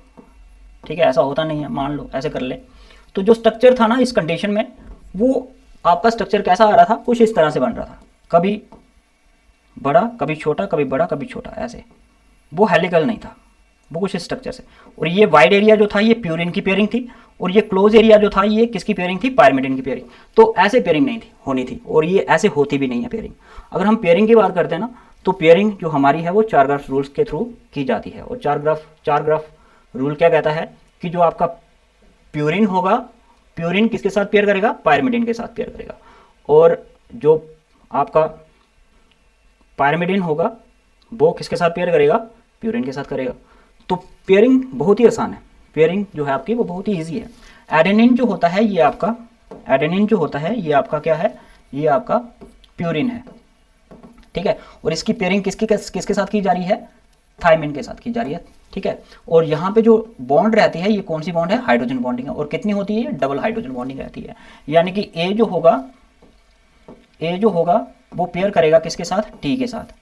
S1: ठीक है, ऐसा होता नहीं है, मान लो ऐसे कर ले। तो जो स्ट्रक्चर था ना इस कंडीशन में, वो आपका स्ट्रक्चर कैसा आ रहा था, कुछ इस तरह से बन रहा था, कभी बड़ा कभी छोटा, कभी बड़ा कभी छोटा, ऐसे, वो हेलिकल नहीं था, वो कुछ इस स्ट्रक्चर से। और ये वाइड एरिया जो था ये प्यूरिन की पेयरिंग थी, और ये क्लोज एरिया जो था ये किसकी पेयरिंग थी, पायरिमिडीन की पेयरिंग। तो ऐसे पेयरिंग नहीं थी, होनी थी, और ये ऐसे होती भी नहीं है पेयरिंग। अगर हम पेयरिंग की बात करते हैं ना, तो पेयरिंग जो हमारी है वो 4 ग्राफ रूल्स के थ्रू की जाती है। और 4 ग्राफ रूल क्या कहता है कि जो आपका प्यूरिन होगा, प्यूरिन किसके साथ पेयर करेगा, पायरिमिडीन के साथ पेयर करेगा, और जो आपका पायरिमिडीन होगा वो किसके साथ पेयर करेगा, प्यूरिन के साथ करेगा। तो पेयरिंग बहुत ही आसान है, पेयरिंग जो है आपकी वो बहुत ही ईजी है। एडेनिन जो होता है ये आपका, एडेनिन जो होता है ये आपका क्या है, ये आपका प्यूरिन है, ठीक है, और इसकी पेयरिंग किसके साथ की जा रही है, थाइमिन के साथ की जा रही है, ठीक है। और यहाँ पे जो बॉन्ड रहती है ये कौन सी बॉन्ड है, हाइड्रोजन बॉन्डिंग है, और कितनी होती है, डबल हाइड्रोजन बॉन्डिंग रहती है। यानी कि ए जो होगा वो पेयर करेगा किसके साथ, टी के साथ,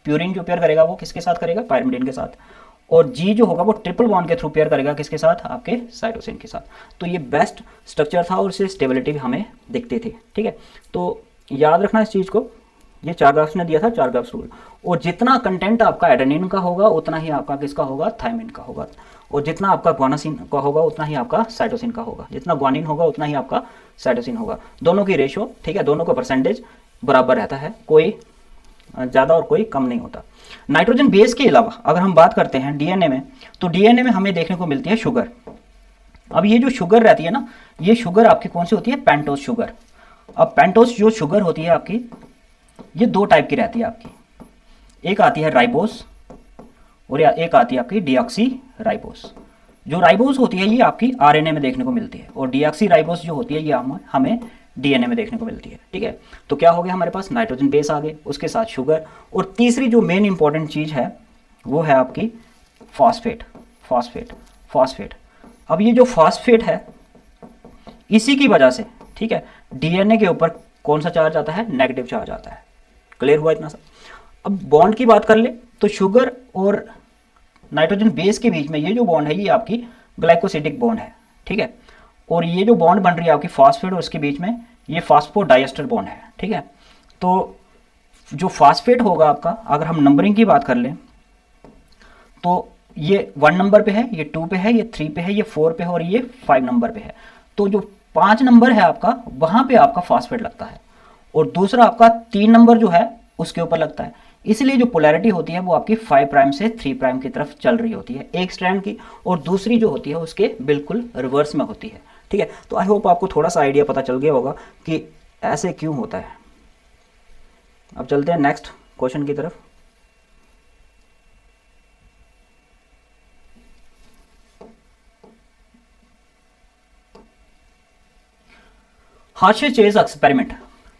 S1: प्यूरिन जो पेयर करेगा वो किसके साथ करेगा, पायरिमिडीन के साथ, और जी जो होगा वो ट्रिपल बॉन्ड के थ्रू पेयर करेगा किसके साथ, आपके साइटोसिन के साथ। तो ये बेस्ट स्ट्रक्चर था और इससे स्टेबिलिटी भी हमें दिखती थी, ठीक है। तो याद रखना इस चीज़ को, ये 4 ग्राफ्स ने दिया था, 4 ग्राफ्स रूल, और जितना कंटेंट आपका एडेनिन का होगा उतना ही आपका किसका होगा, थाइमिन का होगा, और जितना आपका ग्वानासिन का होगा उतना ही आपका साइटोसिन का होगा, जितना ग्वानिन होगा उतना ही आपका साइटोसिन होगा। दोनों की रेशो, ठीक है, दोनों का परसेंटेज बराबर रहता है, कोई ज़्यादा और कोई कम नहीं होता। नाइट्रोजन बेस के अलावा अगर हम बात करते हैं डीएनए में, तो डीएनए में हमें देखने को मिलती है शुगर। अब ये जो शुगर रहती है ना, ये शुगर आपकी कौन सी होती है, पेंटोस शुगर। अब पेंटोस जो शुगर होती है आपकी, ये 2 टाइप की रहती है आपकी, एक आती है राइबोस और एक आती है आपकी डीऑक्सी राइबोस। जो राइबोस होती है ये आपकी आरएनए में देखने को मिलती है, और डीऑक्सी राइबोस जो होती है ये हमें डीएनए में देखने को मिलती है, ठीक है। तो क्या हो गया हमारे पास, नाइट्रोजन बेस आ गए, उसके साथ शुगर, और तीसरी जो मेन इंपॉर्टेंट चीज़ है वो है आपकी फॉस्फेट, फॉस्फेट, फॉस्फेट। अब ये जो फॉस्फेट है इसी की वजह से, ठीक है, डीएनए के ऊपर कौन सा चार्ज आता है, नेगेटिव चार्ज आता है। क्लियर हुआ इतना सा। अब बॉन्ड की बात कर ले तो शुगर और नाइट्रोजन बेस के बीच में ये जो बॉन्ड है ये आपकी ग्लाइकोसिडिक बॉन्ड है, ठीक है, और ये जो बॉन्ड बन रही है आपकी फॉस्फेट और उसके बीच में ये फॉस्फोडाइएस्टर बॉन्ड है, ठीक है। तो जो फॉस्फेट होगा आपका, अगर हम नंबरिंग की बात कर लें तो ये 1 नंबर पे है, ये 2 पे है, ये 3 पे है, ये 4 पे है और ये 5 नंबर पे है। तो जो 5 नंबर है आपका, वहाँ पे आपका फॉस्फेट लगता है, और दूसरा आपका 3 नंबर जो है उसके ऊपर लगता है। इसलिए जो पोलैरिटी होती है वो आपकी 5 प्राइम से 3 प्राइम की तरफ चल रही होती है एक स्ट्रैंड की, और दूसरी जो होती है उसके बिल्कुल रिवर्स में होती है, ठीक है। तो आई होप आपको थोड़ा सा आइडिया पता चल गया होगा कि ऐसे क्यों होता है। अब चलते हैं नेक्स्ट क्वेश्चन की तरफ। हार्शे-चेज एक्सपेरिमेंट,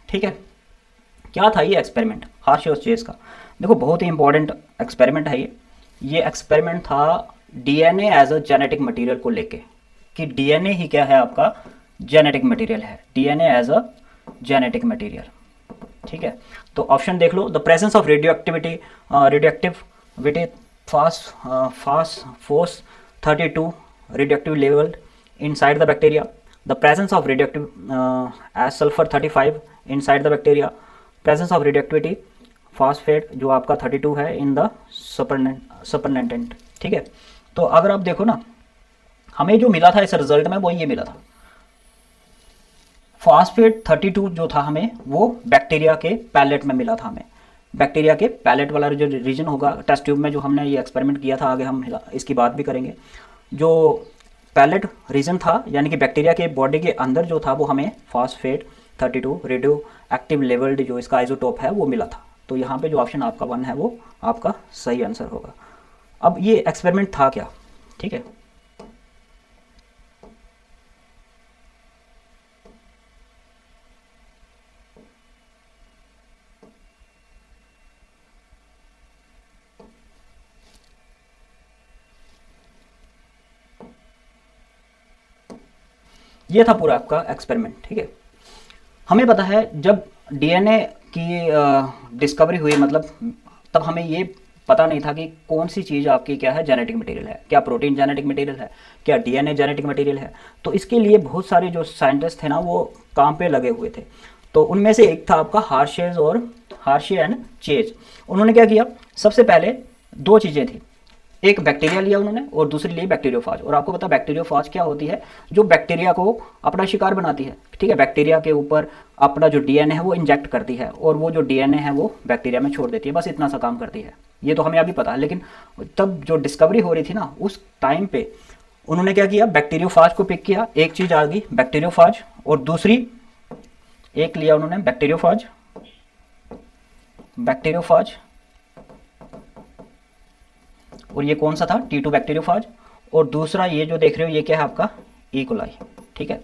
S1: ठीक है, क्या था ये एक्सपेरिमेंट हार्शे और चेज का। देखो बहुत ही इंपॉर्टेंट एक्सपेरिमेंट है ये एक्सपेरिमेंट था DNA as a genetic material को लेके, कि डीएनए ही क्या है आपका, जेनेटिक मटेरियल है, DNA as a genetic material, ठीक है। तो ऑप्शन देख लो, the presence of radioactivity phosphorus 32 radioactive level inside the bacteria, the presence of radioactive as sulphur 35 inside the bacteria, presence of radioactivity phosphate जो आपका 32 है in the supernatant. ठीक है, तो अगर आप देखो ना, हमें जो मिला था इस रिजल्ट में वो ये मिला था, फॉस्फेट 32 जो था हमें वो बैक्टीरिया के पैलेट में मिला था। हमें बैक्टीरिया के पैलेट वाला जो रीजन होगा टेस्ट ट्यूब में जो हमने ये एक्सपेरिमेंट किया था, आगे हम इसकी बात भी करेंगे, जो पैलेट रीजन था यानी कि बैक्टीरिया के बॉडी के अंदर जो था वो हमें फॉस्फेट 32 रेडियो एक्टिव लेवल्ड जो इसका आइसोटोप है वो मिला था। तो यहाँ पे जो ऑप्शन आपका 1 है वो आपका सही आंसर होगा। अब ये एक्सपेरिमेंट था क्या, ठीक है, ये था पूरा आपका एक्सपेरिमेंट। ठीक है, हमें पता है जब डीएनए की डिस्कवरी हुई, मतलब तब हमें ये पता नहीं था कि कौन सी चीज़ आपकी क्या है जेनेटिक मटेरियल है, क्या प्रोटीन जेनेटिक मटेरियल है, क्या डीएनए जेनेटिक मटेरियल है। तो इसके लिए बहुत सारे जो साइंटिस्ट थे ना वो काम पे लगे हुए थे। तो उनमें से एक था आपका हार्शे एंड चेज। उन्होंने क्या किया, सबसे पहले दो चीज़ें थी, एक बैक्टीरिया लिया उन्होंने और दूसरी ली बैक्टीरियोफाज। और आपको पता बैक्टीरियोफाज क्या होती है, जो बैक्टीरिया को अपना शिकार बनाती है। ठीक है, बैक्टीरिया के ऊपर अपना जो डीएनए है वो इंजेक्ट करती है और वो जो डीएनए है वो बैक्टीरिया में छोड़ देती है, बस इतना सा काम करती है। ये तो हमें अभी पता है, लेकिन तब जो डिस्कवरी हो रही थी ना उस टाइम पे उन्होंने क्या किया, बैक्टीरियोफाज को पिक किया, एक चीज़ आ गई बैक्टीरियोफाज, और दूसरी एक लिया उन्होंने बैक्टीरियोफाज और ये कौन सा था, T2 बैक्टीरियोफाज, और दूसरा ये जो देख रहे हो ये क्या है आपका ई कोलाई। ठीक है,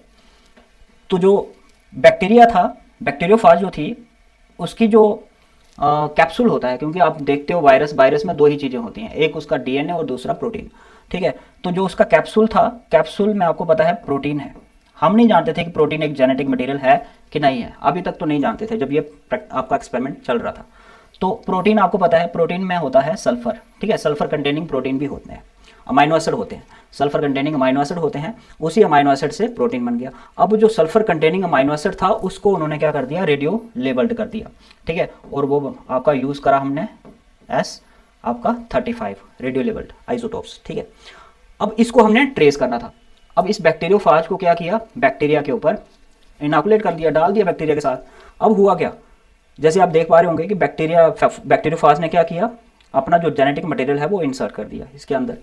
S1: तो जो बैक्टीरिया था, बैक्टीरियोफाज जो थी उसकी जो कैप्सूल होता है, क्योंकि आप देखते हो वायरस में दो ही चीज़ें होती हैं, एक उसका डीएनए और दूसरा प्रोटीन। ठीक है, तो जो उसका कैप्सूल था, कैप्सूल में आपको पता है प्रोटीन है। हम नहीं जानते थे कि प्रोटीन एक जेनेटिक मटेरियल है कि नहीं है, अभी तक तो नहीं जानते थे जब ये आपका एक्सपेरिमेंट चल रहा था। तो प्रोटीन आपको पता है, प्रोटीन में होता है सल्फर। ठीक है, सल्फर कंटेनिंग प्रोटीन भी होते हैं, अमाइनो एसिड होते हैं, सल्फर कंटेनिंग अमाइनो एसिड होते हैं, उसी अमाइनो एसिड से प्रोटीन बन गया। अब जो सल्फर कंटेनिंग अमाइनो एसिड था उसको उन्होंने क्या कर दिया, रेडियो लेबल्ड कर दिया। ठीक है, और वो आपका यूज़ करा हमने एस आपका 35 रेडियो लेबल्ड आइसोटोप्स। ठीक है, अब इसको हमने ट्रेस करना था। अब इस बैक्टीरियोफाज को क्या किया, बैक्टीरिया के ऊपर इनॉकुलेट कर दिया, डाल दिया बैक्टीरिया के साथ। अब हुआ क्या, जैसे आप देख पा रहे होंगे कि बैक्टीरियोफाज ने क्या किया, अपना जो जेनेटिक मटेरियल है वो इंसर्ट कर दिया इसके अंदर,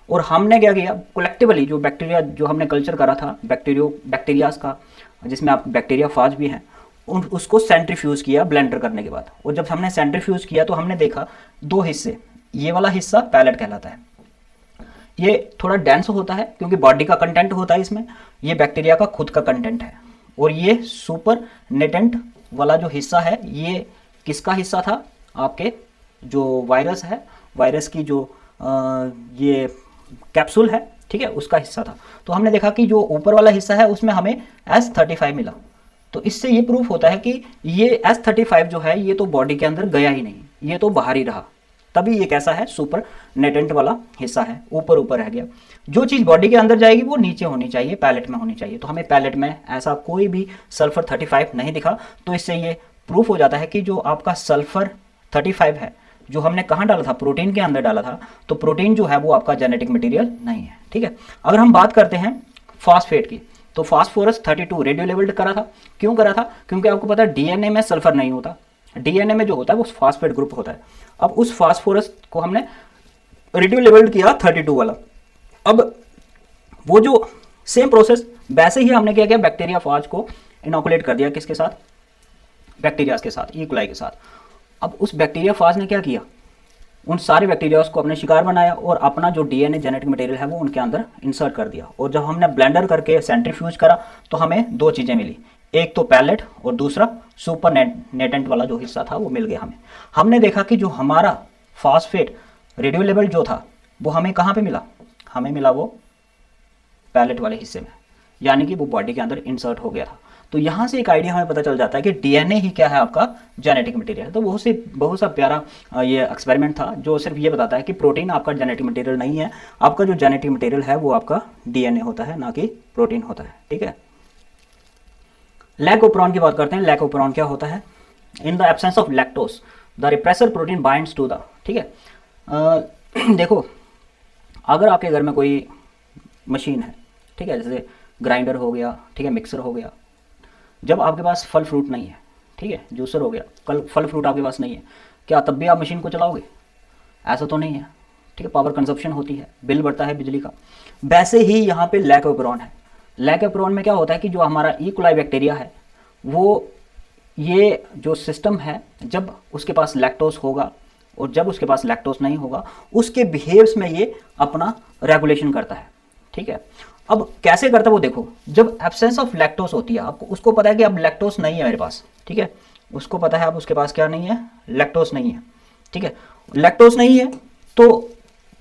S1: और हमने क्या किया, कलेक्टिवली जो बैक्टीरिया जो हमने कल्चर करा था बैक्टीरियाज का, जिसमें आप बैक्टीरियाफाज भी हैं, उसको सेंट्रीफ्यूज किया ब्लेंडर करने के बाद। और जब हमने सेंट्रीफ्यूज किया तो हमने देखा दो हिस्से, ये वाला हिस्सा पैलेट कहलाता है, ये थोड़ा डेंस होता है क्योंकि बॉडी का कंटेंट होता है इसमें, ये बैक्टीरिया का खुद का कंटेंट है। और ये सुपर नेटेंट वाला जो हिस्सा है ये किसका हिस्सा था, आपके जो वायरस है, वायरस की जो ये कैप्सूल है, ठीक है, उसका हिस्सा था। तो हमने देखा कि जो ऊपर वाला हिस्सा है उसमें हमें S35 मिला। तो इससे ये प्रूफ होता है कि ये S35 जो है ये तो बॉडी के अंदर गया ही नहीं, ये तो बाहर ही रहा, तभी ये कैसा है, सुपर नेटेंट वाला हिस्सा है, ऊपर रह गया। जो चीज़ बॉडी के अंदर जाएगी वो नीचे होनी चाहिए, पैलेट में होनी चाहिए। तो हमें पैलेट में ऐसा कोई भी सल्फर 35 नहीं दिखा। तो इससे ये प्रूफ हो जाता है कि जो आपका सल्फर 35 है जो हमने कहाँ डाला था, प्रोटीन के अंदर डाला था, तो प्रोटीन जो है वो आपका जेनेटिक मटेरियल नहीं है। ठीक है, अगर हम बात करते हैं फास्फेट की, तो फास्फोरस 32 रेडियो लेवल्ड करा था। क्यों करा था, क्योंकि आपको पता है डीएनए में सल्फर नहीं होता, डीएनए में जो होता है वो फास्फेट ग्रुप होता है। अब उस फास्फोरस को हमने रेडियो लेवल्ड किया 32 वाला। अब वो जो सेम प्रोसेस वैसे ही हमने क्या किया, बैक्टीरिया फाज को इनोकुलेट कर दिया, किसके साथ, बैक्टीरिया के साथ, ई कोलाई के साथ। अब उस बैक्टीरिया फाज ने क्या किया, उन सारे बैक्टीरिया को अपने शिकार बनाया और अपना जो डीएनए जेनेटिक मटेरियल है वो उनके अंदर इंसर्ट कर दिया। और जब हमने ब्लेंडर करके सेंट्रीफ्यूज करा तो हमें दो चीज़ें मिली, एक तो पैलेट और दूसरा सुपर नेटेंट वाला जो हिस्सा था वो मिल गया हमें। हमने देखा कि जो हमारा फास्फेट रेडियो लेवल जो था वो हमें कहाँ पे मिला, हमें मिला वो पैलेट वाले हिस्से में, यानी कि वो बॉडी के अंदर इंसर्ट हो गया था। तो यहाँ से एक आइडिया हमें पता चल जाता है कि डीएनए ही क्या है, आपका जेनेटिक मटेरियल। तो बहुत सा प्यारा ये एक्सपेरिमेंट था जो सिर्फ ये बताता है कि प्रोटीन आपका जेनेटिक मटेरियल नहीं है, आपका जो जेनेटिक मटेरियल है वो आपका डीएनए होता है, ना कि प्रोटीन होता है। ठीक है। लैकोपेरोन की बात करते हैं। लैकोपेरोन क्या होता है? In the absence of lactose the repressor protein binds to the, ठीक है। देखो, अगर आपके घर में कोई मशीन है, ठीक है, जैसे ग्राइंडर हो गया, ठीक है, मिक्सर हो गया, जब आपके पास फल फ्रूट नहीं है, ठीक है, जूसर हो गया, कल फल फ्रूट आपके पास नहीं है, क्या तब भी आप मशीन को चलाओगे? ऐसा तो नहीं है, ठीक है, पावर कंजप्शन होती है, बिल बढ़ता है बिजली का। वैसे ही यहाँ पे लैकोपेरोन है। लैकोपेरोन में क्या होता है कि जो हमारा ई कोलाई बैक्टीरिया है, वो ये जो सिस्टम है, जब उसके पास लैक्टोज होगा और जब उसके पास लैक्टोज नहीं होगा, उसके बिहेव्स में ये अपना रेगुलेशन करता है, ठीक है। अब कैसे करता है वो देखो, जब एब्सेंस ऑफ लैक्टोज होती है, आपको उसको पता है कि अब लैक्टोज नहीं है मेरे पास, ठीक है, उसको पता है अब उसके पास क्या नहीं है, लैक्टोज नहीं है, ठीक है। लैक्टोज नहीं है तो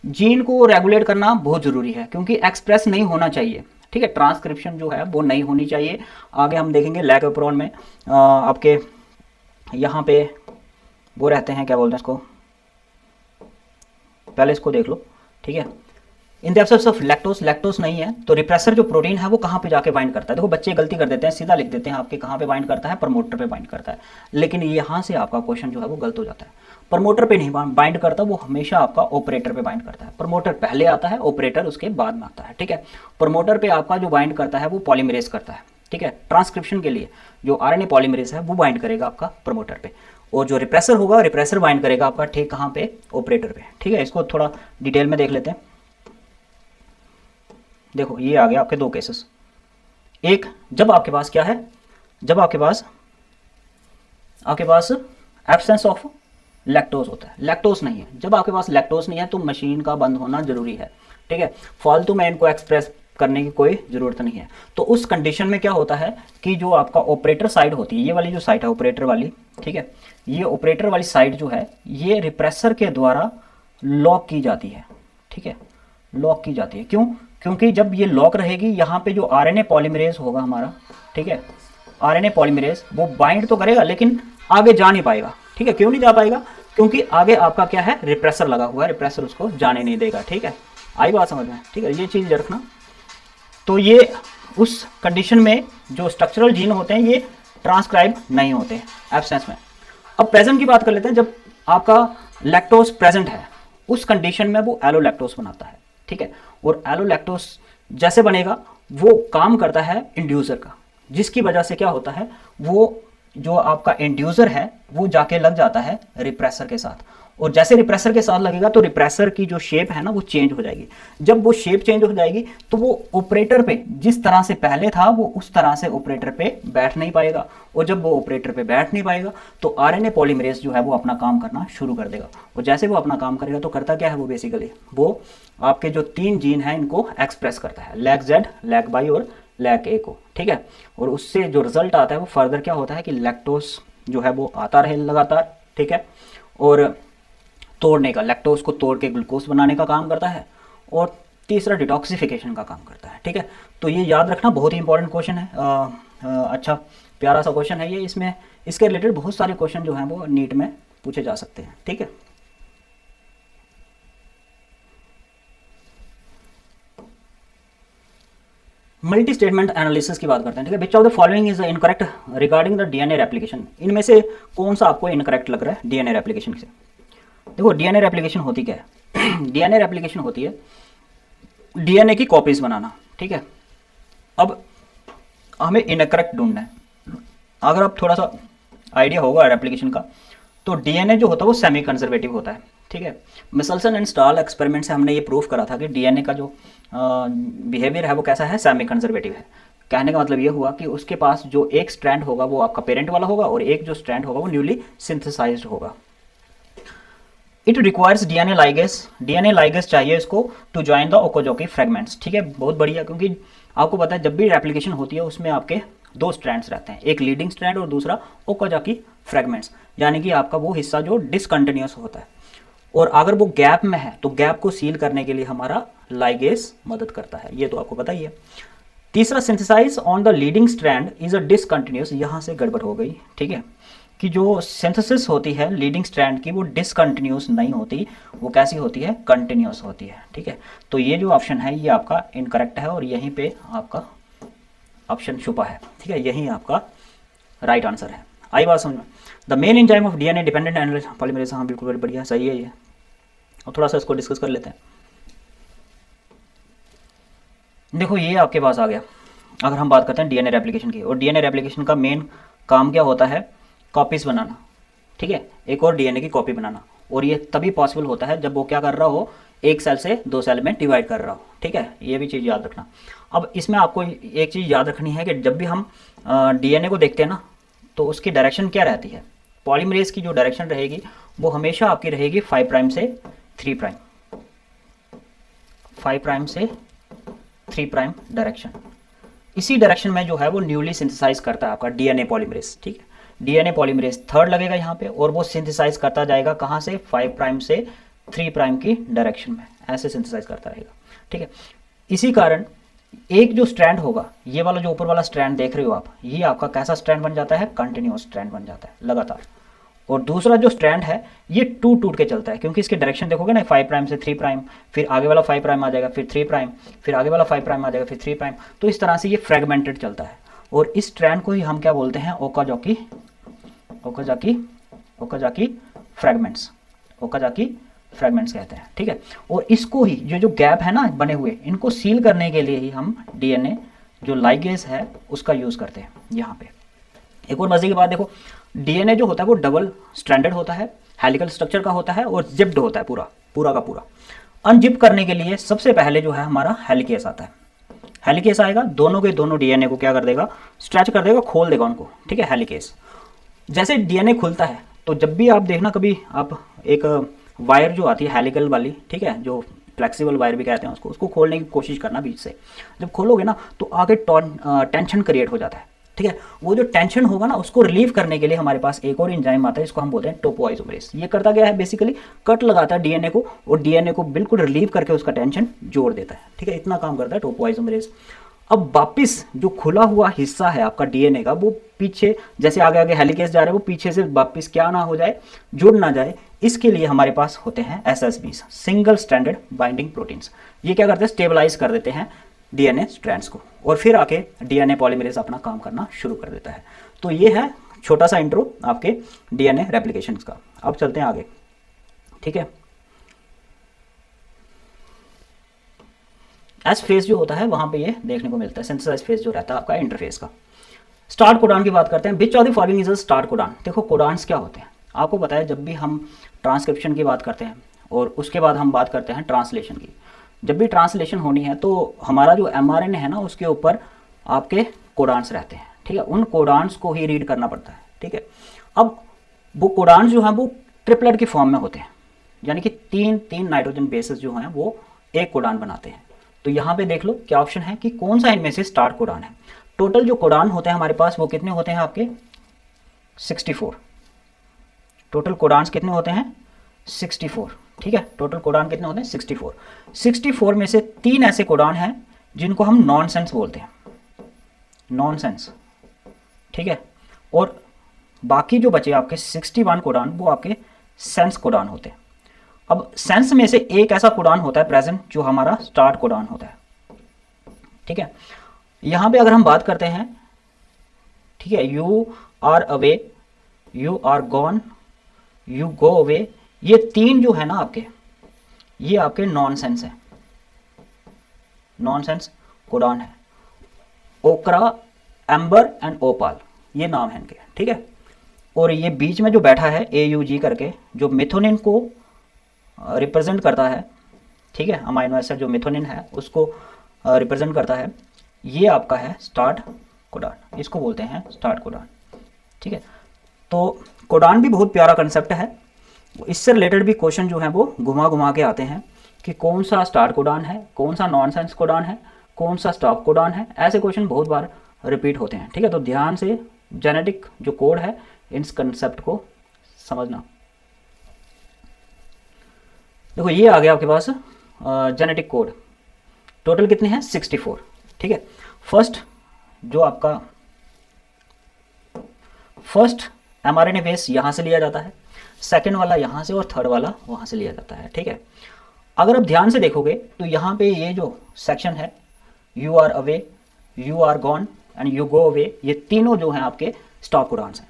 S1: जीन को रेगुलेट करना बहुत जरूरी है, क्योंकि एक्सप्रेस नहीं होना चाहिए, ठीक है, ट्रांसक्रिप्शन जो है वो नहीं होनी चाहिए। आगे हम देखेंगे लैकोपेरोन में आपके यहाँ पे वो रहते हैं, क्या बोलते हैं इसको, पहले इसको देख लो, ठीक है। In the absence of lactose, lactose नहीं है तो रिप्रेसर जो प्रोटीन है वो कहाँ पे जाके बाइंड करता है? देखो बच्चे गलती कर देते हैं, सीधा लिख देते हैं आपके, कहाँ पे बाइंड करता है? प्रमोटर पे बाइंड करता है। लेकिन यहाँ से आपका क्वेश्चन जो है वो गलत हो जाता है। प्रमोटर पे नहीं बाइंड करता, वो हमेशा आपका ऑपरेटर पे बाइंड करता है। प्रमोटर पहले आता है, ऑपरेटर उसके बाद में आता है, ठीक है। प्रमोटर पे आपका जो बाइंड करता है वो पॉलीमरेज करता है, ठीक है। ट्रांसक्रिप्शन के लिए जो आरएनए पॉलीमरेज है वो बाइंड करेगा आपका प्रमोटर पे, और जो रिप्रेसर होगा, रिप्रेसर बाइंड करेगा आपका, ठीक, कहाँ पे? ऑपरेटर पे, ठीक है। इसको थोड़ा डिटेल में देख लेते हैं। देखो ये आ गया आपके दो केसेस। एक, जब आपके पास क्या है, जब आपके पास एब्सेंस ऑफ लैक्टोज होता है, लैक्टोज नहीं है। जब आपके पास लैक्टोज नहीं है तो मशीन का बंद होना जरूरी है, ठीक है। फालतू में इनको एक्सप्रेस करने की कोई ज़रूरत नहीं है। तो उस कंडीशन में क्या होता है कि जो आपका ऑपरेटर साइड होती है, ये वाली जो साइड है ऑपरेटर वाली, ठीक है, ये ऑपरेटर वाली साइड जो है ये रिप्रेसर के द्वारा लॉक की जाती है, ठीक है, लॉक की जाती है। क्यों? क्योंकि जब ये लॉक रहेगी, यहाँ पे जो आरएनए पॉलीमरेज होगा हमारा, ठीक है, आरएनए पॉलीमरेज वो बाइंड तो करेगा लेकिन आगे जा नहीं पाएगा, ठीक है। क्यों नहीं जा पाएगा? क्योंकि आगे आपका क्या है, रिप्रेसर लगा हुआ है, रिप्रेसर उसको जाने नहीं देगा, ठीक है। आई बात समझ में? ठीक है, ये चीज़ रखना। तो ये उस कंडीशन में जो स्ट्रक्चरल जीन होते हैं ये ट्रांसक्राइब नहीं होते एब्सेंस में। अब प्रेजेंट की बात कर लेते हैं। जब आपका लैक्टोज प्रेजेंट है उस कंडीशन में वो एलोलैक्टोज बनाता है, ठीक है। और एलोलैक्टोज जैसे बनेगा वो काम करता है इंड्यूसर का, जिसकी वजह से क्या होता है, वो जो आपका इंड्यूसर है वो जाके लग जाता है रिप्रेसर के साथ, और जैसे रिप्रेसर के साथ लगेगा तो रिप्रेसर की जो शेप है ना वो चेंज हो जाएगी। जब वो शेप चेंज हो जाएगी तो वो ऑपरेटर पे जिस तरह से पहले था वो उस तरह से ऑपरेटर पे बैठ नहीं पाएगा, और जब वो ऑपरेटर पे बैठ नहीं पाएगा तो आरएनए पॉलीमरेज जो है वो अपना काम करना शुरू कर देगा। और जैसे वो अपना काम करेगा तो करता क्या है, वो बेसिकली वो आपके जो 3 जीन हैं इनको एक्सप्रेस करता है, लैक जेड, लैक वाई और लैक ए को, ठीक है। और उससे जो रिजल्ट आता है वो फर्दर क्या होता है कि लैक्टोज जो है वो आता रहे लगातार, ठीक है, और तोड़ने का, लैक्टोज को तोड़ के ग्लूकोज बनाने का काम करता है, और तीसरा डिटॉक्सिफिकेशन का काम करता है, ठीक है। तो ये याद रखना, बहुत ही इंपॉर्टेंट क्वेश्चन है। अच्छा प्यारा सा क्वेश्चन है ये। इसमें इसके रिलेटेड बहुत सारे क्वेश्चन जो हैं वो नीट में पूछे जा सकते हैं, ठीक है। मल्टी स्टेटमेंट एनालिसिस की बात करते हैं, ठीक है। विच of the following is incorrect regarding the DNA replication? इनमें से कौन सा आपको इनकरेक्ट लग रहा है डीएनए रेप्लिकेशन से? देखो डीएनए रेप्लिकेशन होती क्या है? डीएनए रेप्लिकेशन होती है डीएनए की कॉपीज बनाना, ठीक है। अब हमें इनकरेक्ट ढूंढना है। अगर आप थोड़ा सा आइडिया होगा रेप्लिकेशन का, तो डीएनए जो होता है वो सेमी कंजर्वेटिव होता है, ठीक है। मिसलसन एंड स्टाल एक्सपेरिमेंट से हमने ये प्रूव करा था कि डीएनए का जो बिहेवियर है वो कैसा है, सेमी कंजर्वेटिव है। कहने का मतलब ये हुआ कि उसके पास जो एक स्ट्रैंड होगा वो आपका पेरेंट वाला होगा, और एक जो स्ट्रैंड होगा वो न्यूली सिंथेसाइज्ड होगा। इट रिक्वायर्स डीएनए लाइगेस चाहिए इसको टू ज्वाइन द ओकोजोकी फ्रेगमेंट्स, ठीक है। बहुत बढ़िया, क्योंकि आपको पता है जब भी रेप्लिकेशन होती है उसमें आपके 2 स्ट्रैंड्स रहते हैं, एक लीडिंग स्ट्रैंड और दूसरा ओकोजोकी फ्रेगमेंट्स, यानी कि आपका वो हिस्सा जो डिसकंटिन्यूअस होता है। और अगर वो गैप में है तो गैप को सील करने के लिए हमारा लाइगेस मदद करता है, ये तो आपको पता ही है। तीसरा, synthesise on the leading strand is a discontinuous, यहाँ से गड़बड़ हो गई, ठीक है, कि जो सिंथेसिस होती है लीडिंग स्ट्रैंड की वो डिसकंटिन्यूअस नहीं होती, वो कैसी होती है, कंटिन्यूअस होती है, ठीक है। तो ये जो ऑप्शन है ये आपका इनकरेक्ट है, और यहीं पे आपका ऑप्शन छुपा है, ठीक है, यही आपका राइट आंसर है। आई बात समझ में। The main enzyme of DNA dependent and polymerase, हाँ बिल्कुल बढ़िया, सही है ये। और थोड़ा सा इसको डिस्कस कर लेते हैं। देखो ये आपके पास आ गया, अगर हम बात करते हैं डीएनए रेप्लिकेशन की, और डीएनए रेप्लिकेशन का मेन काम क्या होता है, कॉपीज बनाना, ठीक है, एक और डीएनए की कॉपी बनाना। और ये तभी पॉसिबल होता है जब वो क्या कर रहा हो, एक सेल से दो सेल में डिवाइड कर रहा हो, ठीक है, ये भी चीज़ याद रखना। अब इसमें आपको एक चीज़ याद रखनी है कि जब भी हम डीएनए को देखते हैं ना, तो उसकी डायरेक्शन क्या रहती है, पॉलीमरेज की जो डायरेक्शन रहेगी वो हमेशा आपकी रहेगी 5 प्राइम से 3 प्राइम, 5 प्राइम से 3 प्राइम डायरेक्शन। इसी डायरेक्शन में जो है वो न्यूली सिंथेसाइज करता है आपका डीएनए पॉलीमरेज, ठीक है। डीएनए पॉलीमरेज थर्ड लगेगा यहाँ पे, और वो सिंथेसाइज करता जाएगा कहाँ से, 5 प्राइम से 3 प्राइम की डायरेक्शन में, ऐसे सिंथेसाइज करता रहेगा, ठीक है। इसी कारण एक जो स्ट्रैंड होगा, ये वाला जो ऊपर वाला स्ट्रैंड देख रहे हो आप, ये आपका कैसा स्ट्रैंड बन जाता है, कंटिन्यूअस स्ट्रैंड बन जाता है लगातार। और दूसरा जो स्ट्रैंड है ये टूट टूट के चलता है, क्योंकि इसकी डायरेक्शन देखोगे ना, 5 प्राइम से 3 प्राइम, फिर आगे वाला 5 प्राइम आ जाएगा, फिर 3 प्राइम, फिर आगे वाला 5 प्राइम आ जाएगा, फिर 3 प्राइम। तो इस तरह से ये फ्रेगमेंटेड चलता है। और इस स्ट्रैंड को ही हम क्या बोलते हैं, ओकाजाकी फ्रेगमेंट्स, ओकाजाकी फ्रेगमेंट्स कहते हैं, ठीक है। और इसको ही जो गैप है ना बने हुए, इनको सील करने के लिए ही हम डीएनए जो लाइगेज है उसका यूज़ करते हैं यहाँ पे। एक और मजे की बात देखो, डीएनए जो होता है वो डबल स्ट्रैंडेड होता है, हेलिकल स्ट्रक्चर का होता है, और जिप्ड होता है पूरा का पूरा। अनजिप करने के लिए सबसे पहले जो है हमारा हेलिकेस आता है। हेलिकेस आएगा, दोनों के दोनों डीएनए को क्या कर देगा, स्ट्रेच कर देगा, खोल देगा उनको, ठीक है, हेलिकेस। जैसे डीएनए खुलता है तो जब भी आप देखना, कभी आप एक वायर जो आती है हेलिकल वाली, ठीक है, जो फ्लेक्सिबल वायर भी कहते हैं उसको खोलने की कोशिश करना बीच से। जब खोलोगे ना तो आगे टेंशन क्रिएट हो जाता है, ठीक है। वो जो टेंशन होगा ना उसको रिलीव करने के लिए हमारे पास एक और एंजाइम आता है, इसको हम बोलते हैं टोपोआइसोमरेज। ये करता क्या है, बेसिकली कट लगाता है डीएनए को, और डीएनए को बिल्कुल रिलीव करके उसका टेंशन जोड़ देता है, ठीक है, इतना काम करता है टोपोआइसोमरेज। अब वापिस जो खुला हुआ हिस्सा है आपका डीएनए का, वो पीछे जैसे आगे आगे हेलिकेस जा रहा है, वो पीछे से वापिस क्या ना हो जाए, जुड़ ना जाए, इसके लिए हमारे पास होते हैं एसएसबीज, सिंगल स्ट्रैंडेड बाइंडिंग प्रोटीन्स। ये क्या करते हैं, स्टेबलाइज कर देते हैं डीएनए स्ट्रैंड्स को, और फिर आके डीएनए पॉलीमरेज अपना काम करना शुरू कर देता है। तो ये है छोटा सा इंट्रो आपके डीएनए रेप्लिकेशन का। अब चलते हैं आगे, ठीक है। एस फेज जो होता है वहां पे ये देखने को मिलता है, सिंथेसाइज फेज जो रहता है आपका इंटरफेस का। स्टार्ट कोडान की बात करते हैं। विच of the following is a start codon. देखो कोडान्स क्या होते हैं आपको पता है, जब भी हम ट्रांसक्रिप्शन की बात करते हैं और उसके बाद हम बात करते हैं ट्रांसलेशन की। जब भी ट्रांसलेशन होनी है तो हमारा जो एमआरएनए है ना, उसके ऊपर आपके कोडान्स रहते हैं, ठीक है। उन कोडान्स को ही रीड करना पड़ता है, ठीक है। अब वो कोडान्स जो हैं वो ट्रिपलेट की फॉर्म में होते हैं, यानी कि तीन नाइट्रोजन बेसेस जो हैं वो एक कोडान बनाते हैं। तो यहाँ पे देख लो क्या ऑप्शन है कि कौन सा इनमें से स्टार्ट कोडान है। टोटल जो कोडान होते हैं हमारे पास वो कितने होते हैं आपके, 64। टोटल कोडान्स कितने होते हैं, 64, ठीक है। टोटल कोडान कितने होते हैं, 64। 64 में से 3 ऐसे कोडान हैं जिनको हम नॉनसेंस बोलते हैं, नॉनसेंस, ठीक है। और बाकी जो बचे आपके 61 कोडान वो आपके सेंस कोडान होते हैं। अब सेंस में से एक ऐसा कोडान होता है प्रेजेंट जो हमारा स्टार्ट कोडान होता है, ठीक है। यहां पे अगर हम बात करते हैं, ठीक है, you are away, you are gone, you go away, ये 3 जो है ना आपके, ये आपके नॉनसेंस है, नॉनसेंस कोडान है। ओकरा, एम्बर एंड ओपाल, ये नाम है इनके, ठीक है। और ये बीच में जो बैठा है AUG करके, जो मिथोनिन को रिप्रेजेंट करता है, ठीक है, अमाइनो एसिड जो मिथोनिन है उसको रिप्रेजेंट करता है, ये आपका है स्टार्ट कोडान, इसको बोलते हैं स्टार्ट कोडान, ठीक है। तो कोडान भी बहुत प्यारा कंसेप्ट है। इससे रिलेटेड भी क्वेश्चन जो है वो घुमा घुमा के आते हैं कि कौन सा स्टार्ट कोडान है, कौन सा नॉनसेंस कोडान है, कौन सा स्टॉप कोडान है, ऐसे क्वेश्चन बहुत बार रिपीट होते हैं, ठीक है। तो ध्यान से जेनेटिक जो कोड है इस कंसेप्ट को समझना। देखो ये आ गया आपके पास जेनेटिक कोड, टोटल कितने हैं, 64, ठीक है। फर्स्ट जो आपका फर्स्ट एमआरएनए बेस यहाँ से लिया जाता है, सेकंड वाला यहाँ से, और थर्ड वाला वहाँ से लिया जाता है, ठीक है। अगर आप ध्यान से देखोगे तो यहाँ पे ये जो सेक्शन है, you are away, you are gone and you go away, ये तीनों जो हैं आपके स्टॉप कोडान्स हैं।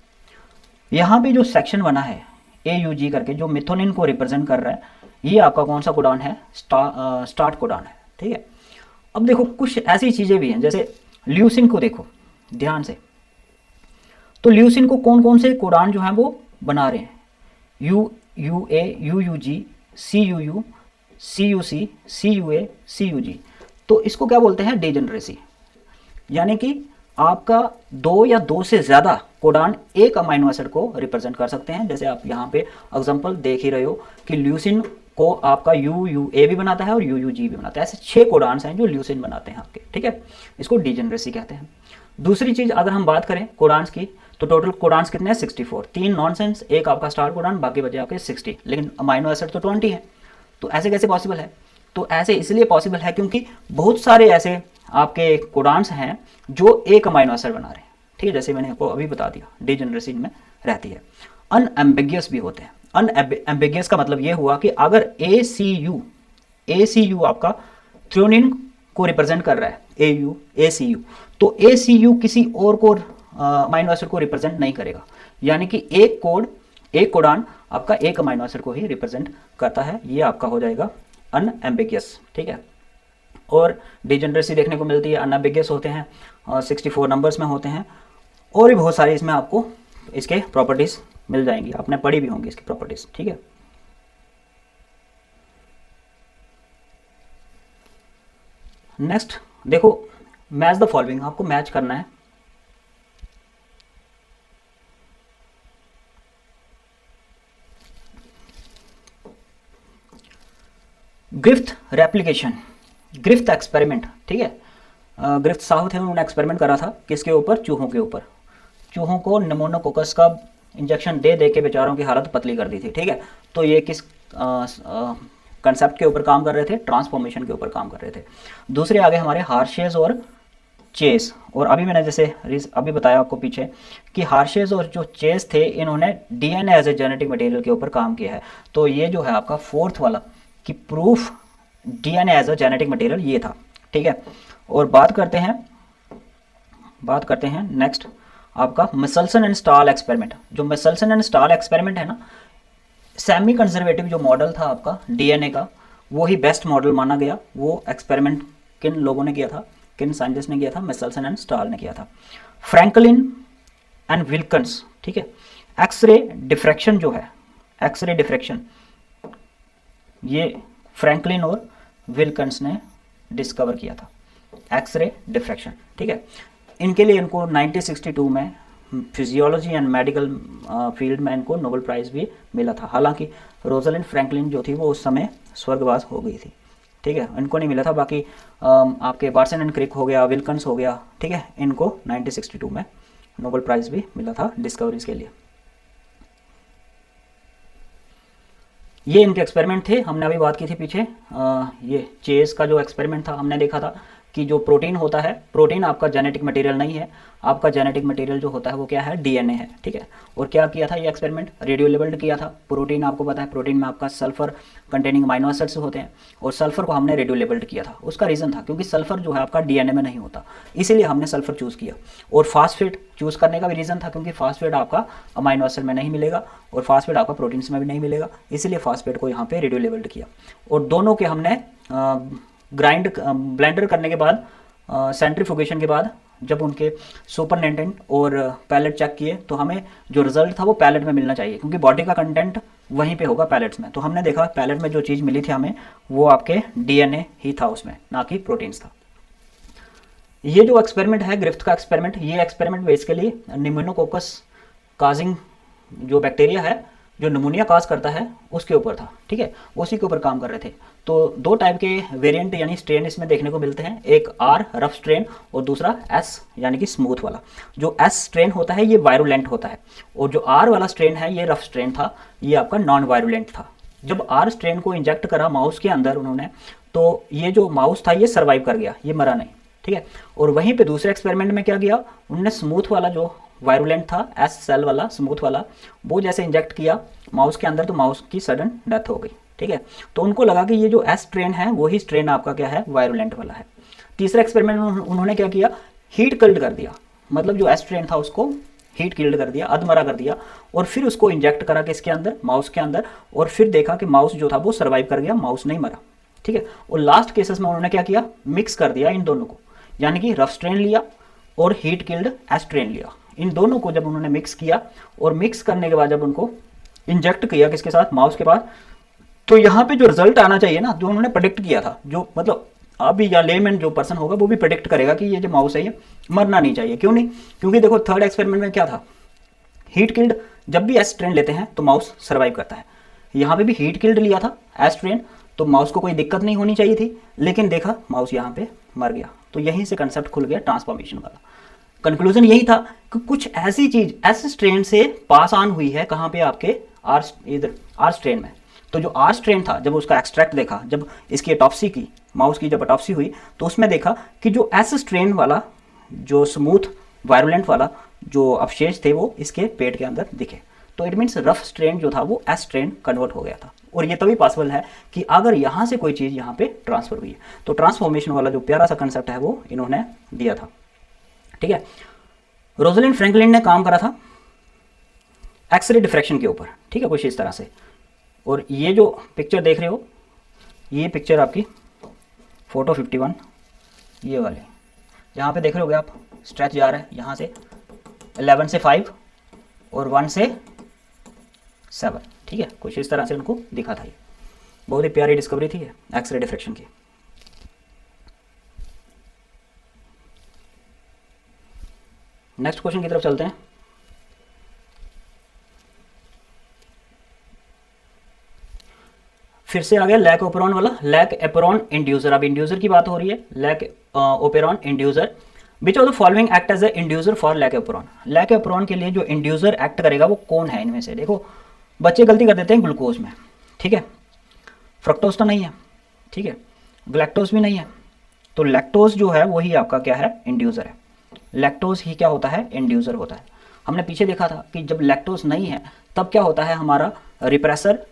S1: यहाँ पे जो सेक्शन बना है AUG करके, जो मेथोनिन को रिप्रेजेंट कर रहा है, ये आपका कौन सा कोडान है? स्टार्ट कोडान है, ठीक है। अब देखो कुछ ऐसी चीज़ें भी हैं, जैसे ल्यूसिन को देखो ध्यान से, तो ल्यूसिन को कौन कौन से कोडान जो हैं वो बना रहे हैं? UUA, UUG, CUU, CUC, CUA, CUG। तो इसको क्या बोलते हैं? डिजेनरेसी। यानी कि आपका दो या दो से ज़्यादा कोडान एक अमाइनो एसिड को रिप्रेजेंट कर सकते हैं। जैसे आप यहाँ पे एग्जांपल देख ही रहे हो कि ल्यूसिन को आपका UUA भी बनाता है और UUG भी बनाता है। ऐसे 6 कोडान्स हैं जो ल्यूसिन बनाते हैं आपके, ठीक है। इसको डिजेनरेसी कहते हैं। दूसरी चीज़ अगर हम बात करें कोडान्स की, तो टोटल कोडान्स कितने हैं? 64। 3 नॉनसेंस, एक आपका स्टार्ट कोडान, बाकी बचे आपके 60। लेकिन अमाइनो एसिड तो 20 है। तो ऐसे कैसे पॉसिबल है? तो ऐसे इसलिए पॉसिबल है क्योंकि बहुत सारे ऐसे आपके कोडान्स हैं जो एक अमाइनो एसिड बना रहे हैं, ठीक है। जैसे मैंने आपको अभी बता दिया, डिजेनरेसी में रहती है। अनएम्बिगियस भी होते हैं। अनएम्बिगियस का मतलब ये हुआ कि अगर ACU आपका थ्रोनिन को रिप्रेजेंट कर रहा है, ACU, तो ACU किसी और को अमाइनो एसिड को रिप्रेजेंट नहीं करेगा। यानी कि एक कोडान आपका एक अमाइनो एसिड को ही रिप्रेजेंट करता है। ये आपका हो जाएगा अनएम्बिगियस, ठीक है। और डिजेनरेसी देखने को मिलती है, अनएम्बिगियस होते हैं, 64 नंबर्स में होते हैं, और भी बहुत सारे इसमें आपको इसके प्रॉपर्टीज़ मिल जाएंगी, आपने पढ़ी भी होंगी इसकी प्रॉपर्टीज़, ठीक है। नेक्स्ट देखो, मैच द फॉलोइंग, आपको मैच करना है। ग्रिफ्थ रेप्लिकेशन, ग्रिफ्थ एक्सपेरिमेंट, ठीक है। ग्रिफ्थ साउथ है, उन्होंने एक्सपेरिमेंट करा था किसके ऊपर? चूहों के ऊपर। चूहों को निमोनोकोकस का इंजेक्शन दे दे के बेचारों की हालत पतली कर दी थी, ठीक है। तो ये किस कंसेप्ट के ऊपर काम कर रहे थे? ट्रांसफॉर्मेशन के ऊपर काम कर रहे थे। दूसरे आगे हमारे हार्शेज और चेस। और अभी मैंने जैसे अभी बताया आपको पीछे कि हार्शेज और जो चेस थे, इन्होंने DNA as a genetic material के ऊपर काम किया है। तो ये जो है आपका फोर्थ वाला कि proof DNA as a genetic material, ये था, ठीक है। और बात करते हैं नेक्स्ट आपका मिसल्सन एंड स्टाल एक्सपेरिमेंट। जो मिसल्सन एंड स्टाल एक्सपेरिमेंट है ना, सेमी कंजर्वेटिव जो मॉडल था आपका DNA का, वो ही बेस्ट मॉडल माना गया। वो एक्सपेरिमेंट किन लोगों ने किया था, किन साइंटिस्ट ने किया था? मिसल्सन एंड स्टाल ने किया था। फ्रैंकलिन एंड विल्कन्स, ठीक है। एक्सरे डिफ्रैक्शन जो है, एक्सरे डिफ्रैक्शन, ये फ्रैंकलिन और विल्कन्स ने डिस्कवर किया था, एक्सरे डिफ्रैक्शन, ठीक है। इनके लिए इनको 1962 में फिजियोलॉजी एंड मेडिकल फील्ड में इनको नोबेल प्राइज़ भी मिला था। हालांकि रोजलिंड फ्रैंकलिन जो थी वो उस समय स्वर्गवास हो गई थी, ठीक है, इनको नहीं मिला था। बाकी आपके बार्सन एंड क्रिक हो गया, विल्कन्स हो गया, ठीक है, इनको 1962 में नोबेल प्राइज़ भी मिला था डिस्कवरीज के लिए। ये इनके एक्सपेरिमेंट थे, हमने अभी बात की थी पीछे। ये चेस का जो एक्सपेरिमेंट था, हमने देखा था कि जो प्रोटीन होता है, प्रोटीन आपका जेनेटिक मटेरियल नहीं है। आपका जेनेटिक मटेरियल जो होता है वो क्या है? DNA है, ठीक है। और क्या किया था ये एक्सपेरिमेंट? रेडियो लेबल्ड किया था। प्रोटीन आपको पता है, प्रोटीन में आपका सल्फर कंटेनिंग अमाइनो एसिड्स होते हैं, और सल्फर को हमने रेडियो लेबल्ड किया था। उसका रीज़न था क्योंकि सल्फर जो है आपका DNA में नहीं होता, इसीलिए हमने सल्फर चूज़ किया। और फास्फेट चूज़ करने का भी रीज़न था क्योंकि फास्फेट आपका अमाइनो एसिड में नहीं मिलेगा और फास्फेट आपका प्रोटीन्स में भी नहीं मिलेगा, इसीलिए फास्फेट को यहाँ पे रेडियो लेबल्ड किया। और दोनों के हमने ब्लेंडर करने के बाद, सेंट्रीफ्यूगेशन के बाद, जब उनके सुपरनेटेंट और पैलेट चेक किए, तो हमें जो रिजल्ट था वो पैलेट में मिलना चाहिए क्योंकि बॉडी का कंटेंट वहीं पे होगा पैलेट्स में। तो हमने देखा पैलेट में जो चीज़ मिली थी हमें, वो आपके DNA ही था उसमें, ना कि प्रोटीन्स था। ये जो एक्सपेरिमेंट है ग्रिफ्थ का एक्सपेरिमेंट, ये एक्सपेरिमेंट बेसिकली निमोनोकोकस काजिंग जो बैक्टीरिया है जो निमोनिया काज करता है उसके ऊपर था, ठीक है, उसी के ऊपर काम कर रहे थे। तो दो टाइप के वेरिएंट यानी स्ट्रेन इसमें देखने को मिलते हैं, एक R रफ स्ट्रेन और दूसरा S यानी कि स्मूथ वाला। जो S स्ट्रेन होता है ये वायरुलेंट होता है, और जो R वाला स्ट्रेन है ये रफ स्ट्रेन था, ये आपका नॉन वायरुलेंट था। जब R स्ट्रेन को इंजेक्ट करा माउस के अंदर उन्होंने, तो ये जो माउस था ये सर्वाइव कर गया, ये मरा नहीं, ठीक है। और वहीं पे दूसरे एक्सपेरिमेंट में क्या किया उन्होंने, स्मूथ वाला जो वायरुलेंट था S सेल वाला स्मूथ वाला, वो जैसे इंजेक्ट किया माउस के अंदर तो माउस की सडन डेथ हो गई, ठीक है। तो उनको लगा कि ये जो S स्ट्रेन है वही स्ट्रेन आपका क्या है, वायरुलेंट वाला है। तीसरा एक्सपेरिमेंट उन्होंने क्या किया, हीट कल्ड कर दिया, मतलब जो S स्ट्रेन था उसको हीट किल्ड कर दिया, अधमरा कर दिया, और फिर उसको इंजेक्ट करा के इसके अंदर, माउस के अंदर, और फिर देखा कि माउस जो था वो सर्वाइव कर गया, माउस नहीं मरा। ठीक है, और लास्ट केसेस में उन्होंने क्या किया, मिक्स कर दिया इन दोनों को, यानी कि रफ स्ट्रेन लिया और हीट किल्ड एस्ट्रेन लिया। इन दोनों को जब उन्होंने मिक्स किया, और मिक्स करने के बाद जब उनको इंजेक्ट किया किसके साथ, माउस के पास, तो यहाँ पे जो रिजल्ट आना चाहिए ना, जो उन्होंने प्रेडिक्ट किया था, जो मतलब अभी या लेमैन जो पर्सन होगा वो भी प्रेडिक्ट करेगा कि ये जो माउस है ये मरना नहीं चाहिए। क्यों नहीं? क्योंकि देखो थर्ड एक्सपेरिमेंट में क्या था, हीट किल्ड जब भी एस्ट्रेन लेते हैं तो माउस सर्वाइव करता है। यहाँ पे भी हीट किल्ड लिया था एस्ट्रेन, तो माउस को कोई दिक्कत नहीं होनी चाहिए थी, लेकिन देखा माउस यहाँ पे मर गया। तो यहीं से कंसेप्ट खुल गया ट्रांसफॉर्मेशन वाला। कंक्लूजन यही था कि कुछ ऐसी चीज एस स्ट्रेन से पास ऑन हुई है, कहाँ पे, आपके आर, इधर आर स्ट्रेन में। तो जो आर स्ट्रेन था, जब उसका एक्सट्रैक्ट देखा, जब इसकी ऑटोप्सी की, माउस की जब ऑटोप्सी हुई, तो उसमें देखा कि जो एस स्ट्रेन वाला, जो स्मूथ वायरुलेंट वाला जो अवशेष थे वो इसके पेट के अंदर दिखे। तो इट मीन्स रफ स्ट्रेन जो था वो एस स्ट्रेन कन्वर्ट हो गया था। और ये तभी पॉसिबल है कि अगर यहाँ से कोई चीज़ यहाँ पे ट्रांसफर हुई है। तो ट्रांसफॉर्मेशन वाला जो प्यारा सा कंसेप्ट है वो इन्होंने दिया था। ठीक है, रोजलिंड फ्रैंकलिन ने काम करा था एक्सरे डिफ्रैक्शन के ऊपर। ठीक है, कुछ इस तरह से। और ये जो पिक्चर देख रहे हो, ये पिक्चर आपकी फोटो 51, ये वाले, यहाँ पे देख रहे होगे आप, स्ट्रेच जा रहा है यहाँ से 11 से 5 और 1 से 7। ठीक है, कुछ इस तरह से उनको दिखा था। ये बहुत ही प्यारी डिस्कवरी थी एक्सरे डिफ्रैक्शन की। नेक्स्ट क्वेश्चन की तरफ चलते हैं। फिर से आ गया लैक ओपेरॉन वाला, लैक एपेरॉन इंड्यूसर। अब इंड्यूसर की बात हो रही है, lac operon inducer. Which of the following act as a inducer for lac operon. Lac operon के लिए जो इंड्यूसर एक्ट करेगा वो कौन है इनमें से? देखो बच्चे गलती कर देते हैं ग्लूकोज में। ठीक है, फ्रक्टोज तो नहीं है, ठीक है, ग्लैक्टोज भी नहीं है, तो लैक्टोज जो है वही आपका क्या है, इंड्यूसर है। लैक्टोज ही क्या होता है, इंड्यूसर होता है। हमने पीछे देखा था कि जब लैक्टोज नहीं है तब क्या होता है, हमारा रिप्रेसर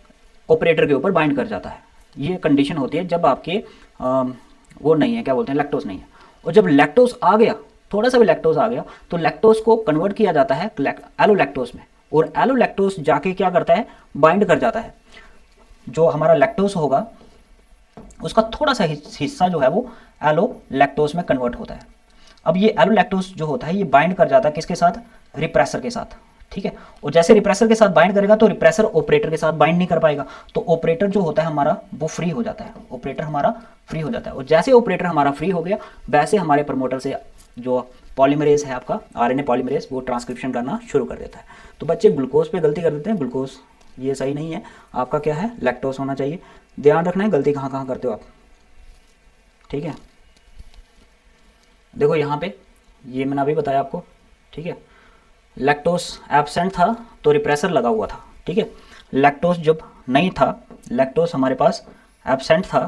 S1: ऑपरेटर के ऊपर बाइंड कर जाता है। ये कंडीशन होती है जब आपके वो नहीं है, क्या बोलते हैं, लैक्टोज नहीं है। और जब लैक्टोज आ गया, थोड़ा सा भी लैक्टोज आ गया, तो लैक्टोज को कन्वर्ट किया जाता है एलोलैक्टोज में, और एलोलैक्टोज जाके क्या करता है, बाइंड कर जाता है। जो हमारा लैक्टोज होगा उसका थोड़ा सा हिस्सा जो है वो एलोलैक्टोज में कन्वर्ट होता है। अब ये एलोलैक्टोज जो होता है ये बाइंड कर जाता है किसके साथ, रिप्रेसर के साथ। ठीक है, और जैसे रिप्रेसर के साथ बाइंड करेगा तो रिप्रेसर ऑपरेटर के साथ बाइंड नहीं कर पाएगा, तो ऑपरेटर जो होता है हमारा वो फ्री हो जाता है, ऑपरेटर हमारा फ्री हो जाता है। और जैसे ऑपरेटर हमारा फ्री हो गया, वैसे हमारे प्रमोटर से जो पॉलीमरेज है आपका आरएनए पॉलीमरेज, वो ट्रांसक्रिप्शन करना शुरू कर देता है। तो बच्चे ग्लूकोज पे गलती कर देते हैं, ग्लूकोज ये सही नहीं है, आपका क्या है, लैक्टोज होना चाहिए। ध्यान रखना है गलती कहाँ कहाँ करते हो आप। ठीक है, देखो यहाँ पे ये मैंने अभी बताया आपको। ठीक है, लैक्टोज एब्सेंट था तो रिप्रेसर लगा हुआ था। ठीक है, लैक्टोज जब नहीं था, लैक्टोज हमारे पास एब्सेंट था,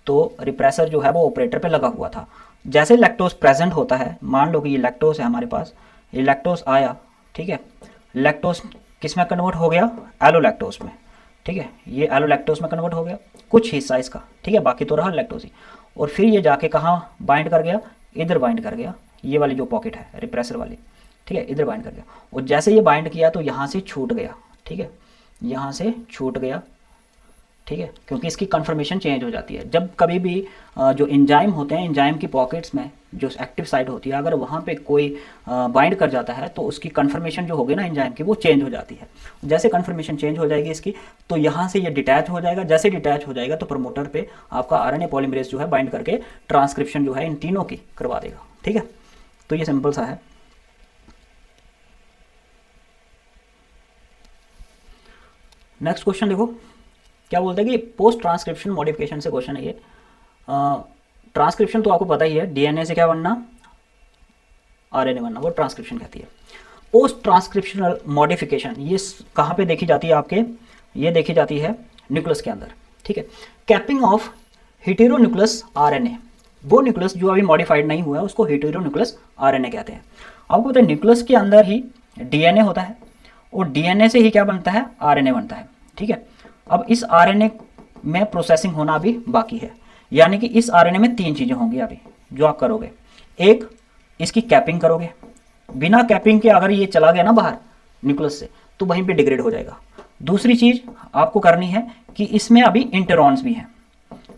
S1: तो रिप्रेसर जो है वो ऑपरेटर पे लगा हुआ था। जैसे लैक्टोज प्रेजेंट होता है, मान लो कि ये लैक्टोज है हमारे पास, ये लैक्टोज आया, ठीक है, लैक्टोज किस में कन्वर्ट हो गया, एलोलैक्टोज में। ठीक है, ये एलोलैक्टोज में कन्वर्ट हो गया कुछ हिस्सा इसका, ठीक है, बाकी तो रहा लैक्टोज ही। और फिर ये जाके कहाँ बाइंड कर गया, इधर बाइंड कर गया, ये वाली जो पॉकेट है रिप्रेसर वाली, ठीक है, इधर बाइंड कर गया। और जैसे ये बाइंड किया तो यहाँ से छूट गया। ठीक है, यहाँ से छूट गया। ठीक है, क्योंकि इसकी कन्फर्मेशन चेंज हो जाती है। जब कभी भी जो एंजाइम होते हैं, एंजाइम की पॉकेट्स में जो एक्टिव साइट होती है, अगर वहाँ पे कोई बाइंड कर जाता है तो उसकी कन्फर्मेशन जो होगी ना एंजाइम की, वो चेंज हो जाती है। जैसे कन्फर्मेशन चेंज हो जाएगी इसकी, तो यहाँ से ये डिटैच हो जाएगा। जैसे डिटैच हो जाएगा तो प्रमोटर पे आपका आरएनए पॉलीमरेज जो है बाइंड करके ट्रांसक्रिप्शन जो है इन तीनों की करवा देगा। ठीक है, तो ये सिंपल सा है। नेक्स्ट क्वेश्चन देखो क्या बोलते हैं कि पोस्ट ट्रांसक्रिप्शन मॉडिफिकेशन से क्वेश्चन है ये। ट्रांसक्रिप्शन तो आपको पता ही है, डीएनए से क्या बनना, आरएनए बनना, वो ट्रांसक्रिप्शन कहती है। पोस्ट ट्रांसक्रिप्शनल मॉडिफिकेशन ये कहाँ पे देखी जाती है आपके, ये देखी जाती है न्यूक्लियस के अंदर। ठीक है, कैपिंग ऑफ हेटेरोन्यूक्लियस आरएनए, वो न्यूक्लियस जो अभी मॉडिफाइड नहीं हुआ है उसको हेटेरोन्यूक्लियस आरएनए कहते हैं। आपको पता है न्यूक्लियस के अंदर ही डीएनए होता है, और डीएनए से ही क्या बनता है, आरएनए बनता है। ठीक है, अब इस आरएनए में प्रोसेसिंग होना अभी बाकी है, यानी कि इस आरएनए में तीन चीज़ें होंगी अभी जो आप करोगे। एक, इसकी कैपिंग करोगे, बिना कैपिंग के अगर ये चला गया ना बाहर न्यूक्लियस से तो वहीं पे डिग्रेड हो जाएगा। दूसरी चीज़ आपको करनी है कि इसमें अभी इंटरॉन्स भी हैं,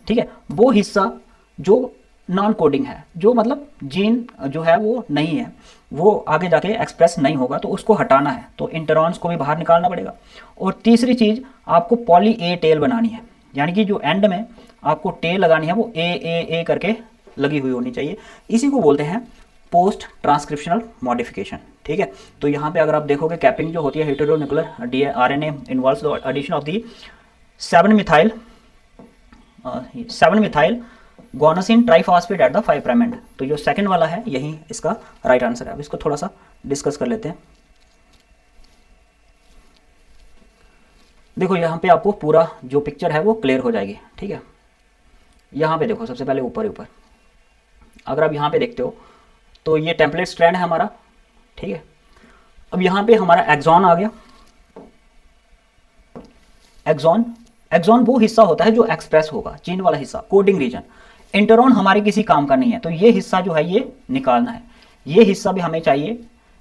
S1: ठीक है, वो हिस्सा जो नॉन कोडिंग है, जो मतलब जीन जो है वो नहीं है, वो आगे जाके एक्सप्रेस नहीं होगा, तो उसको हटाना है, तो इंटरॉन्स को भी बाहर निकालना पड़ेगा। और तीसरी चीज़ आपको पॉली ए टेल बनानी है, यानी कि जो एंड में आपको टेल लगानी है वो ए करके लगी हुई होनी चाहिए। इसी को बोलते हैं पोस्ट ट्रांसक्रिप्शनल मॉडिफिकेशन, ठीक है। तो यहाँ पे अगर आप देखोगे कैपिंग जो होती है heteronuclear DRNA involves the addition of the 7 methyl guanosine triphosphate at the 5 prime end. तो जो सेकंड वाला है यही इसका राइट आंसर है। अब इसको थोड़ा सा डिस्कस कर लेते हैं। देखो यहाँ पे आपको पूरा जो पिक्चर है वो क्लियर हो जाएगी, ठीक है। यहाँ पे देखो सबसे पहले ऊपर ऊपर अगर आप यहाँ पे देखते हो तो ये टेम्पलेट स्ट्रैंड है हमारा, ठीक है। अब यहाँ पे हमारा एक्सॉन आ गया। एक्सॉन वो हिस्सा होता है जो एक्सप्रेस होगा, चीन वाला हिस्सा, कोडिंग रीजन। इंटरॉन हमारे किसी काम का नहीं है, तो ये हिस्सा जो है ये निकालना है। ये हिस्सा भी हमें चाहिए,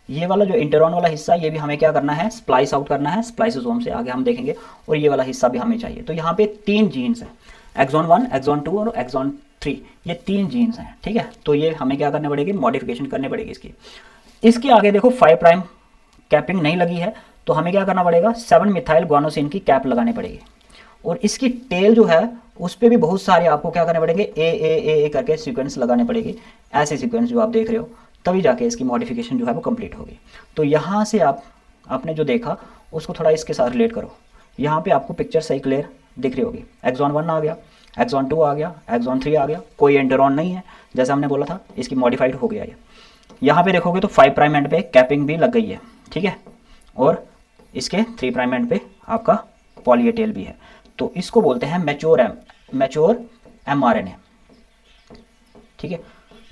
S1: ये वाला जो इंटरॉन वाला हिस्सा ये भी हमें क्या करना है, स्प्लाइस आउट करना है, स्प्लाइसोसोम से आगे हम देखेंगे। और ये वाला हिस्सा भी हमें चाहिए। तो यहाँ पे 3 जीन्स हैं, एक्सॉन 1, एक्सॉन 2 और एक्सॉन 3, ये 3 जीन्स हैं, ठीक है। तो ये हमें क्या करने पड़ेगी, मॉडिफिकेशन करनी पड़ेगी इसकी। इसके आगे देखो 5 प्राइम कैपिंग नहीं लगी है, तो हमें क्या करना पड़ेगा, 7 मिथाइल गुआनोसिन की कैप लगानी पड़ेगी। और इसकी टेल जो है उस पर भी बहुत सारे आपको क्या करने पड़ेंगे, ए करके सीक्वेंस लगाने पड़ेगी, ऐसे सीक्वेंस जो आप देख रहे हो, तभी जाके इसकी मॉडिफिकेशन जो है वो कंप्लीट होगी। तो यहाँ से आपने जो देखा उसको थोड़ा इसके साथ रिलेट करो। यहाँ पे आपको पिक्चर सही क्लियर दिख रही होगी। एक्सॉन 1 आ गया, एक्सॉन 2 आ गया, एक्सॉन 3 आ गया, कोई इंटरॉन नहीं है, जैसा हमने बोला था, इसकी मॉडिफाइड हो गया ये। यहाँ पे देखोगे तो 5 प्राइम एंड पे कैपिंग भी लग गई है, ठीक है। और इसके 3 प्राइम एंड पे आपका पॉली ए टेल भी है। तो इसको बोलते हैं मैच्योर एमआरएनए, ठीक है।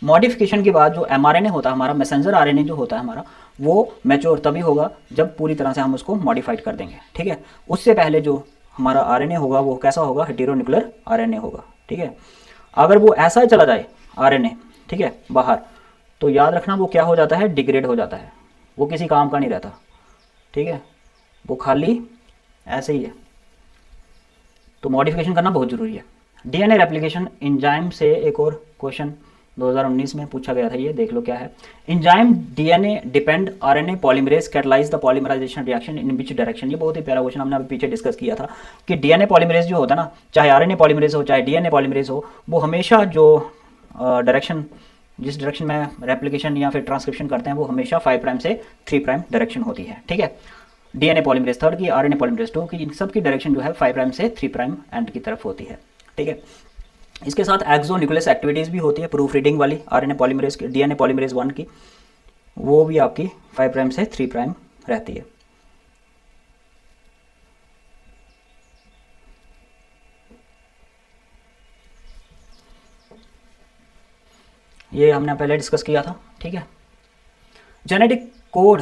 S1: मॉडिफिकेशन के बाद जो एमआरएनए होता है हमारा, मैसेंजर आरएनए जो होता है हमारा, वो मैच्योर तभी होगा जब पूरी तरह से हम उसको मॉडिफाइड कर देंगे, ठीक है। उससे पहले जो हमारा आरएनए होगा वो कैसा होगा, हेटेरोन्यूक्लियर आरएनए होगा, ठीक है। अगर वो ऐसा ही चला जाए आरएनए, ठीक है, बाहर, तो याद रखना वो क्या हो जाता है, डिग्रेड हो जाता है, वो किसी काम का नहीं रहता, ठीक है, वो खाली ऐसे ही है। तो मॉडिफिकेशन करना बहुत ज़रूरी है। डीएनए रेप्लिकेशन एंजाइम से एक और क्वेश्चन 2019 में पूछा गया था, ये देख लो क्या है। Enzyme DNA depend RNA polymerase catalyse the polymerisation reaction in which direction. ये बहुत ही प्यारा क्वेश्चन हमने अभी पीछे डिस्कस किया था कि डीएनए पॉलीमरेज जो होता है ना, चाहे आरएनए पॉलीमरेज हो चाहे डीएनए पॉलीमरेज हो, वो हमेशा जो डायरेक्शन, जिस डायरेक्शन में रेप्लिकेशन या फिर ट्रांसक्रिप्शन करते हैं, वो हमेशा 5 प्राइम से 3 प्राइम डायरेक्शन होती है, ठीक है। डीएनए पॉलीमरेज 3 की, आरएनए पॉलीमरेज 2 की, इन सब की डायरेक्शन जो है 5 प्राइम से 3 प्राइम एंड की तरफ होती है, ठीक है। इसके साथ एक्सो न्यूक्लियस एक्टिविटीज़ भी होती है, प्रूफ रीडिंग वाली आरएनए पॉलीमरेज की, डीएनए पॉलीमरेज 1 की, वो भी आपकी 5 प्राइम से 3 प्राइम रहती है। ये हमने पहले डिस्कस किया था, ठीक है। जेनेटिक कोड,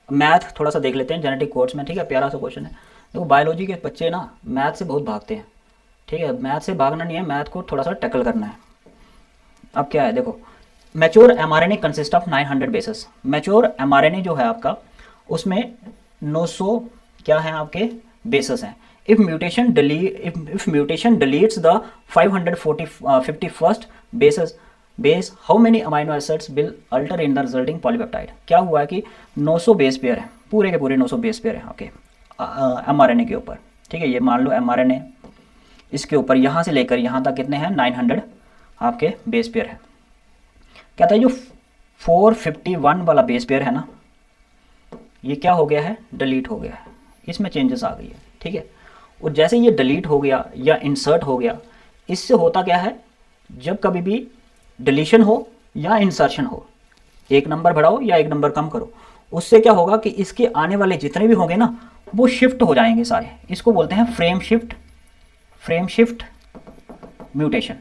S1: मैथ थोड़ा सा देख लेते हैं जेनेटिक कोड्स में, ठीक है, प्यारा सा क्वेश्चन है। देखो बायोलॉजी के बच्चे ना मैथ से बहुत भागते हैं, ठीक है, मैथ से भागना नहीं है, मैथ को थोड़ा सा टैकल करना है। अब क्या है, देखो mature mRNA consist of 900 bases. Mature mRNA जो है आपका, उसमें 900 क्या है आपके बेसेस हैं। If mutation deletes the 551st base how many amino acids will alter in the resulting polypeptide. क्या हुआ है कि 900 बेस पेयर है, पूरे के पूरे 900 बेस पेयर है आपके एमआरएनए के ऊपर, ठीक है। ये मान लो एमआरएनए, इसके ऊपर यहाँ से लेकर यहाँ तक कितने हैं, 900 आपके बेस पेयर है। कहता है जो 451 वाला बेस पेयर है ना, ये क्या हो गया है, डिलीट हो गया है, इसमें चेंजेस आ गई है, ठीक है। और जैसे ये डिलीट हो गया या इंसर्ट हो गया, इससे होता क्या है, जब कभी भी डिलीशन हो या इंसर्शन हो, एक नंबर बढ़ाओ या एक नंबर कम करो, उससे क्या होगा कि इसके आने वाले जितने भी होंगे ना वो शिफ्ट हो जाएंगे सारे। इसको बोलते हैं फ्रेम शिफ्ट म्यूटेशन,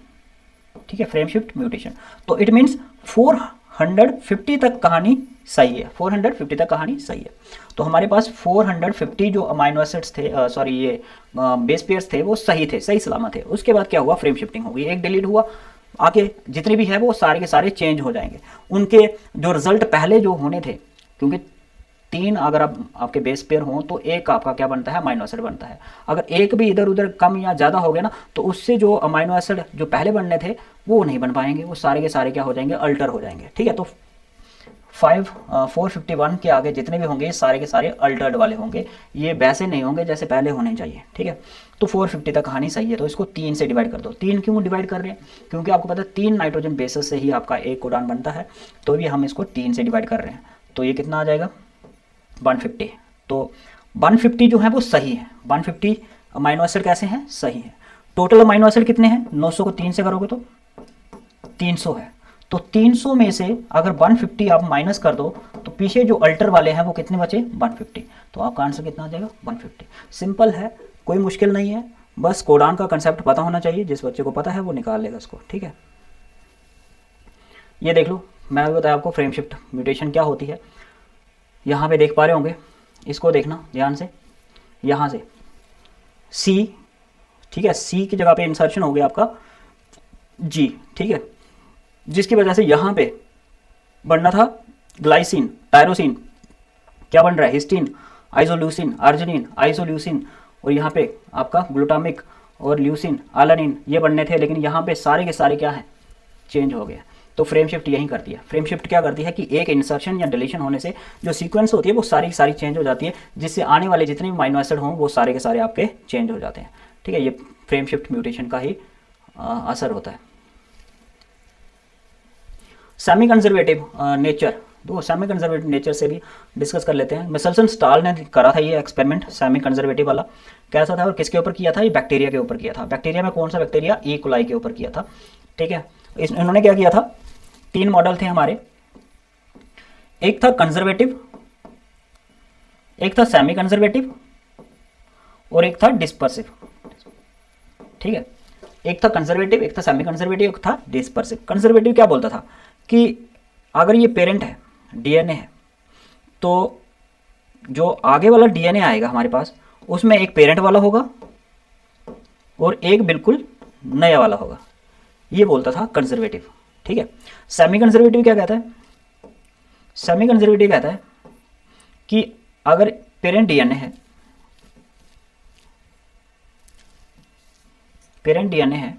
S1: ठीक है, फ्रेम शिफ्ट म्यूटेशन। तो इट मीन्स 450 तक कहानी सही है, 450 तक कहानी सही है। तो हमारे पास 450 जो अमाइनो एसिड्स थे, ये बेस पेयर्स थे, वो सही थे, सही सलामत थे। उसके बाद क्या हुआ, फ्रेम शिफ्टिंग हो गई, एक डिलीट हुआ आके जितने भी है वो सारे के सारे चेंज हो जाएंगे। उनके जो रिजल्ट पहले जो होने थे, क्योंकि तीन अगर आप आपके बेस पेयर हों तो एक आपका क्या बनता है, अमाइनो एसिड बनता है। अगर एक भी इधर उधर कम या ज़्यादा हो गया ना, तो उससे जो अमाइनो एसिड जो पहले बनने थे वो नहीं बन पाएंगे, वो सारे के सारे क्या हो जाएंगे, अल्टर हो जाएंगे। ठीक है, तो 451 के आगे जितने भी होंगे सारे के सारे अल्टर्ड वाले होंगे, ये वैसे नहीं होंगे जैसे पहले होने चाहिए। ठीक है, तो 450 तक कहानी सही है। तो इसको 3 से डिवाइड कर दो। 3 क्यों डिवाइड कर रहे हैं, क्योंकि आपको पता है 3 नाइट्रोजन बेसेस से ही आपका एक कोडान बनता है, तो भी हम इसको 3 से डिवाइड कर रहे हैं। तो ये कितना आ जाएगा, 150। तो 150 जो है वो सही है। 150 अमाइनो एसिड कैसे हैं, सही है। टोटल अमाइनो एसिड कितने हैं, 900 को 3 से करोगे तो 300 है। तो 300 में से अगर 150 आप माइनस कर दो तो पीछे जो अल्टर वाले हैं वो कितने बचे, 150। तो आपका आंसर कितना आ जाएगा, 150। सिंपल है, कोई मुश्किल नहीं है, बस कोडान का कंसेप्ट पता होना चाहिए। जिस बच्चे को पता है वो निकाल लेगा इसको। ठीक है, ये देख लो, मैं अभी बताया आपको फ्रेम शिफ्ट म्यूटेशन क्या होती है। यहाँ पे देख पा रहे होंगे, इसको देखना ध्यान से, यहाँ से सी, ठीक है, सी की जगह पे इंसर्शन हो गया आपका जी। ठीक है, जिसकी वजह से यहाँ पे बनना था ग्लाइसिन, टायरोसिन, क्या बन रहा है, हिस्टीन, आइसोल्यूसिन, अर्जिनिन, आइसोल्यूसिन, और यहाँ पे आपका ग्लूटामिक और ल्यूसिन, आलानिन, ये बनने थे, लेकिन यहाँ पे सारे के सारे क्या हैं, चेंज हो गया। तो फ्रेम शिफ्ट यही करती है। फ्रेम शिफ्ट क्या करती है कि एक इंसर्शन या डिलीशन होने से जो सीक्वेंस होती है वो सारी की सारी चेंज हो जाती है, जिससे आने वाले जितने भी अमाइनो एसिड हों वो सारे के सारे आपके चेंज हो जाते हैं। ठीक है, ये फ्रेम शिफ्ट म्यूटेशन का ही असर होता है। सेमी कंजर्वेटिव नेचर, तो सेमी कंजर्वेटिव नेचर से भी डिस्कस कर लेते हैं। मिचेल्सन स्टाल ने करा था ये एक्सपेरिमेंट सेमी कंजर्वेटिव वाला, कैसा था और किसके ऊपर किया था, ये बैक्टीरिया के ऊपर किया था। बैक्टीरिया में कौन सा बैक्टीरिया, ई कोलाई के ऊपर किया था। ठीक है, इन्होंने क्या किया था, 3 मॉडल थे हमारे, एक था कंजर्वेटिव, एक था सेमी कंजर्वेटिव और एक था डिस्पर्सिव। ठीक है, एक था कंजर्वेटिव, एक था सेमी कंजर्वेटिव, एक था डिस्पर्सिव। कंजर्वेटिव क्या बोलता था कि अगर ये पेरेंट है, डीएनए है, तो जो आगे वाला डीएनए आएगा हमारे पास उसमें एक पेरेंट वाला होगा और एक बिल्कुल नया वाला होगा, ये बोलता था कंजर्वेटिव। ठीक है, सेमी कंजर्वेटिव क्या कहता है, सेमी कंजर्वेटिव कहता है कि अगर पेरेंट डीएनए है, पेरेंट डीएनए है,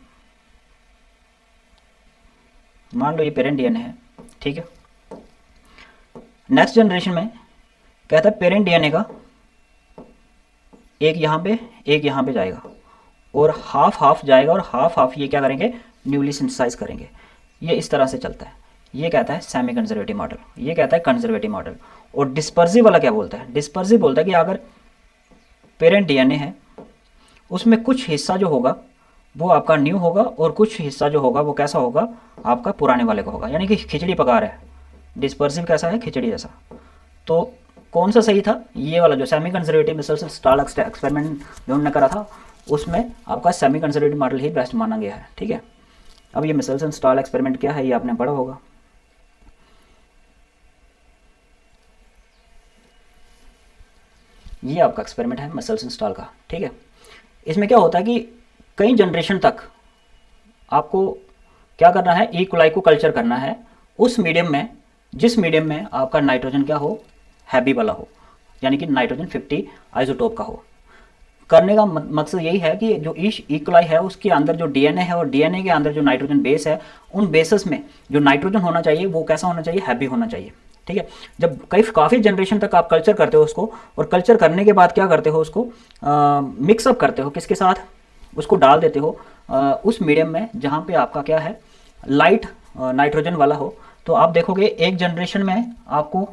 S1: मान लो ये पेरेंट डीएनए है, ठीक है, नेक्स्ट जनरेशन में कहता है पेरेंट डीएनए का एक यहाँ पे एक यहाँ पे जाएगा और हाफ हाफ जाएगा और हाफ हाफ ये क्या करेंगे, न्यूली सिंथेसाइज करेंगे। ये इस तरह से चलता है। ये कहता है सेमी कंजर्वेटिव मॉडल, ये कहता है कंजर्वेटिव मॉडल। और डिस्पर्सिव वाला क्या बोलता है, डिस्पर्सिव बोलता है कि अगर पेरेंट डीएनए है उसमें कुछ हिस्सा जो होगा वो आपका न्यू होगा और कुछ हिस्सा जो होगा वो कैसा होगा, आपका पुराने वाले का होगा, यानी कि खिचड़ी पका रहा है। डिस्पर्सिव कैसा है, खिचड़ी जैसा। तो कौन सा सही था, ये वाला जो सेमी कंजर्वेटिव मिचेल्सन स्टाल एक्सपेरिमेंट जो उन्होंने करा था उसमें आपका सेमी कंजर्वेटिव मॉडल ही बेस्ट माना गया है। ठीक है, अब ये मिचेल्सन स्टाल एक्सपेरिमेंट क्या है ये आपने पढ़ा होगा। ये आपका एक्सपेरिमेंट है मिचेल्सन स्टाल का। ठीक है, इसमें क्या होता है कि कई जनरेशन तक आपको क्या करना है, ई कोलाई को कल्चर करना है उस मीडियम में जिस मीडियम में आपका नाइट्रोजन क्या हो, हैवी वाला हो, यानी कि नाइट्रोजन 50 आइसोटोप का हो। करने का मकसद यही है कि जो ई कोलाई है उसके अंदर जो डीएनए है और डीएनए के अंदर जो नाइट्रोजन बेस है उन बेसेस में जो नाइट्रोजन होना चाहिए वो कैसा होना चाहिए, हैवी होना चाहिए। ठीक है, जब काफ़ी जनरेशन तक आप कल्चर करते हो उसको, और कल्चर करने के बाद क्या करते हो, उसको मिक्सअप करते हो किसके साथ, उसको डाल देते हो उस मीडियम में जहाँ पे आपका क्या है, लाइट नाइट्रोजन वाला हो। तो आप देखोगे एक जनरेशन में आपको